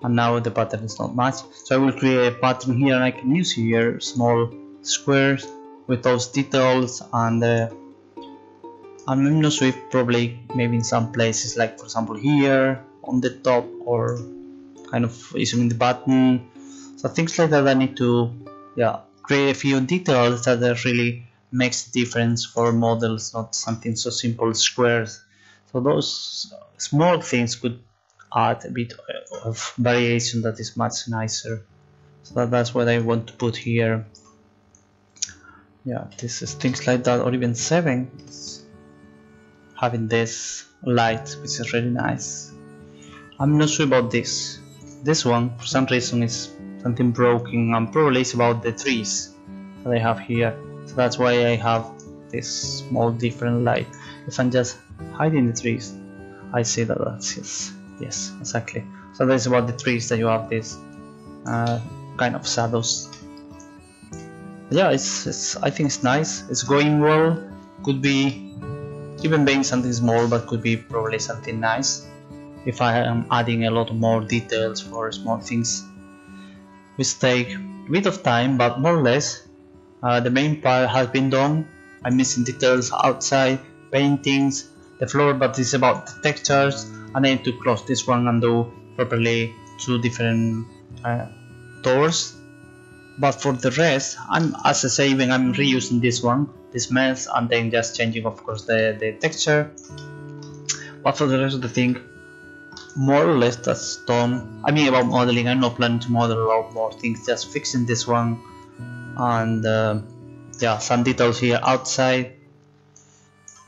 And now the pattern is not much, so I will create a pattern here and I can use here small squares with those details. And I'm not sure if probably maybe in some places, like for example here on the top, or kind of using the button. So things like that I need to create a few details that really makes a difference for models, not something so simple squares. So those small things could add a bit of variation that is much nicer. So that's what I want to put here. Yeah, this is things like that, or even 7 having this light, which is really nice. I'm not sure about this. This one for some reason is something broken, and probably it's about the trees that I have here. So that's why I have this small different light. If I'm just hiding the trees, I see that that's yes, exactly. So that's about the trees that you have this kind of shadows. Yeah, it's I think it's nice. It's going well. Could be even being something small, but could be probably something nice if I am adding a lot more details for small things, which take a bit of time, but more or less the main part has been done. I'm missing details outside, paintings, the floor, but it's about the textures, and I need to close this one and do properly 2 different doors. But for the rest, as I say, even I'm reusing this one, this mess, and then just changing of course the texture. But for the rest of the thing, more or less that's done. I mean about modeling, I'm not planning to model a lot more things, just fixing this one, and yeah, some details here outside,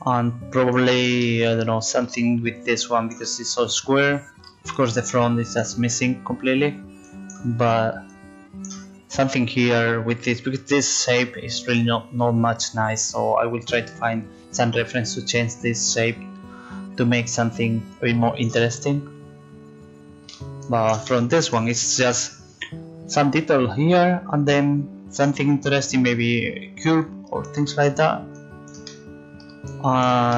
and probably I don't know, something with this one because it's so square. Of course the front is just missing completely, but something here with this, because this shape is really not much nice. So I will try to find some reference to change this shape to make something a bit more interesting. But from this one it's just some detail here, and then something interesting, maybe a curb or things like that.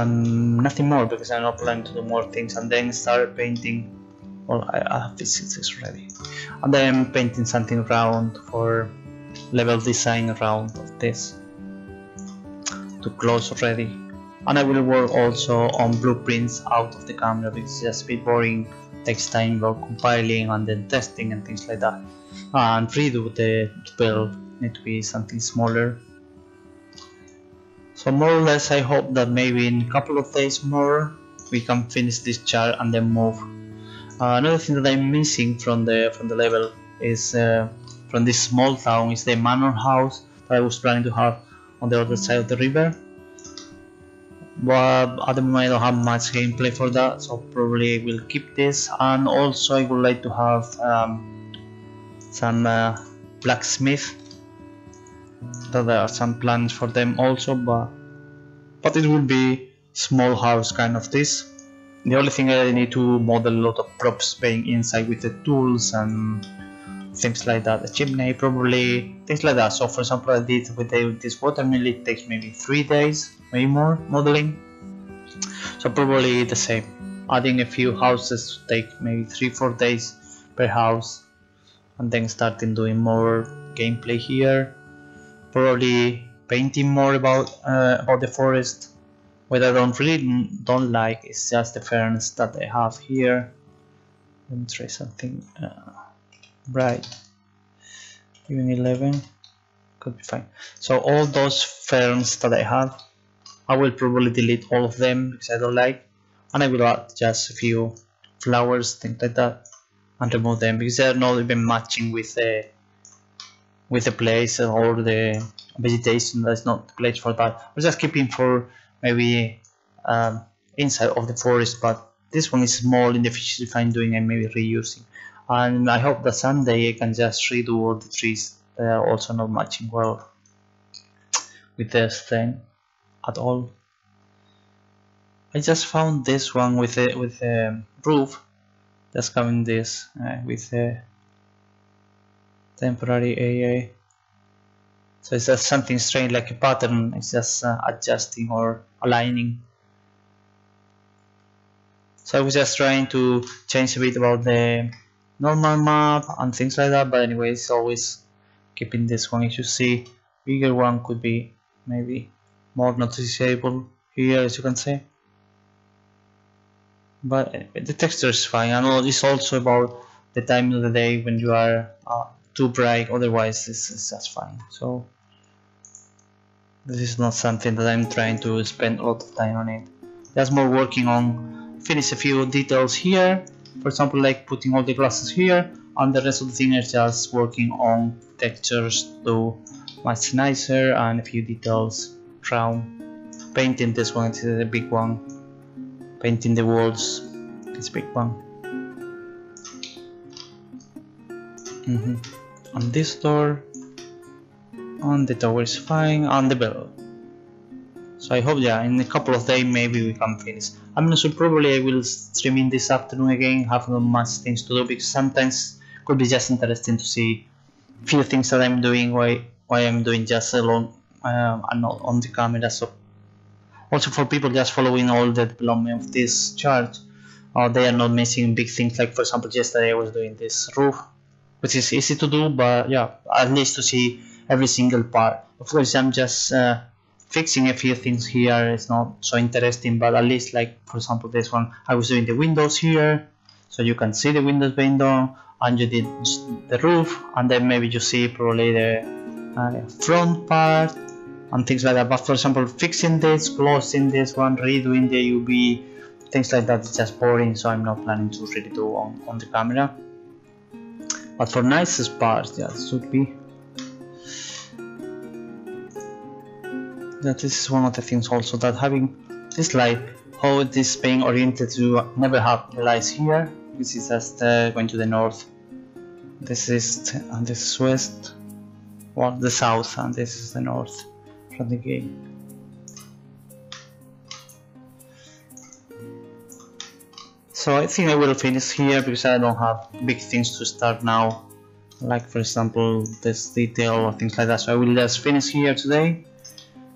Nothing more, because I'm not planning to do more things, and then start painting. Well, I have this already, and then painting something round for level design around of this to close already. And I will work also on blueprints out of the camera, because it's just a bit boring, takes time for compiling and then testing and things like that. And redo the build, need to be something smaller. So more or less I hope that maybe in a couple of days more we can finish this chart and then move. Another thing that I'm missing from the level is from this small town is the manor house that I was planning to have on the other side of the river. But at the moment I don't have much gameplay for that, so probably we'll keep this. And also I would like to have some blacksmith. That there are some plans for them also, but it will be small house kind of this. The only thing I need to model a lot of props being inside with the tools and things like that. The chimney probably, things like that. So for example I did with this watermill, it takes maybe 3 days, maybe more modeling. So probably the same. Adding a few houses to take maybe 3-4 days per house, and then starting doing more gameplay here. Probably painting more about the forest. What I don't like is just the ferns that I have here. Let me try something bright. Even 11 could be fine. So all those ferns that I have, I will probably delete all of them because I don't like, and I will add just a few flowers, things like that, and remove them because they're not even matching with the place or the vegetation. That's not the place for that. I'm just keeping for maybe inside of the forest, but this one is small in the fish if I'm doing and maybe reusing. And I hope that someday I can just redo all the trees that are also not matching well with this thing at all. I just found this one with a roof, just coming this with a temporary AA. So it's just something strange, like a pattern. It's just adjusting or aligning. So I was just trying to change a bit about the normal map and things like that, but anyways, always keeping this one. As you see, bigger one could be maybe more noticeable here, as you can see. But the texture is fine. I know it's also about the time of the day when you are too bright, otherwise this is just fine. So this is not something that I'm trying to spend a lot of time on it. Just more working on finish a few details here, for example like putting all the glasses here, and the rest of the thing is just working on textures to much nicer and a few details around. Painting this one, it's a big one. Painting the walls, it's a big one. On this door, on the tower is fine, on the bell. So I hope, yeah, in a couple of days maybe we can finish. I'm not sure, probably I will stream in this afternoon again, have not much things to do, because sometimes it could be just interesting to see a few things that I'm doing, why I'm doing just alone and not on the camera. So also for people just following all the development of this chart, they are not missing big things, like for example yesterday I was doing this roof, which is easy to do, but yeah, at least to see every single part. Of course I'm just fixing a few things here, it's not so interesting, but at least like for example this one, I was doing the windows here, so you can see the windows being done, and you did the roof, and then maybe you see probably the front part and things like that. But for example fixing this, closing this one, redoing the UV, things like that, it's just boring, so I'm not planning to really do on the camera. But for nicest parts, yeah, it should be. That this is one of the things also, that having this light, how it is being oriented to never have the lights here. This is just going to the north. This is and this is west, well the south, and this is the north from the gate. So I think I will finish here because I don't have big things to start now like for example this detail or things like that. So I will just finish here today.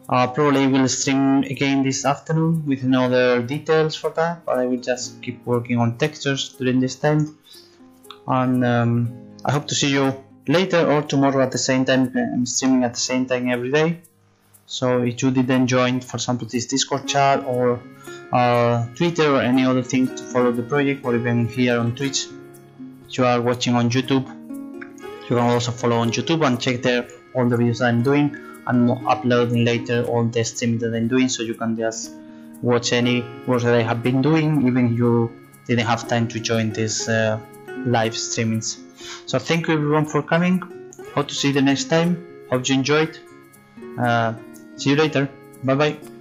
Probably will stream again this afternoon with another details for that, but I will just keep working on textures during this time. And I hope to see you later or tomorrow at the same time. I'm streaming at the same time every day. So if you didn't join, for example, this Discord chat or Twitter or any other thing to follow the project, or even here on Twitch, if you are watching on YouTube, you can also follow on YouTube and check there all the videos I'm doing. I'm uploading later all the streaming that I'm doing, so you can just watch any work that I have been doing, even if you didn't have time to join this live streamings. So thank you everyone for coming. Hope to see you the next time. Hope you enjoyed. See you later. Bye bye.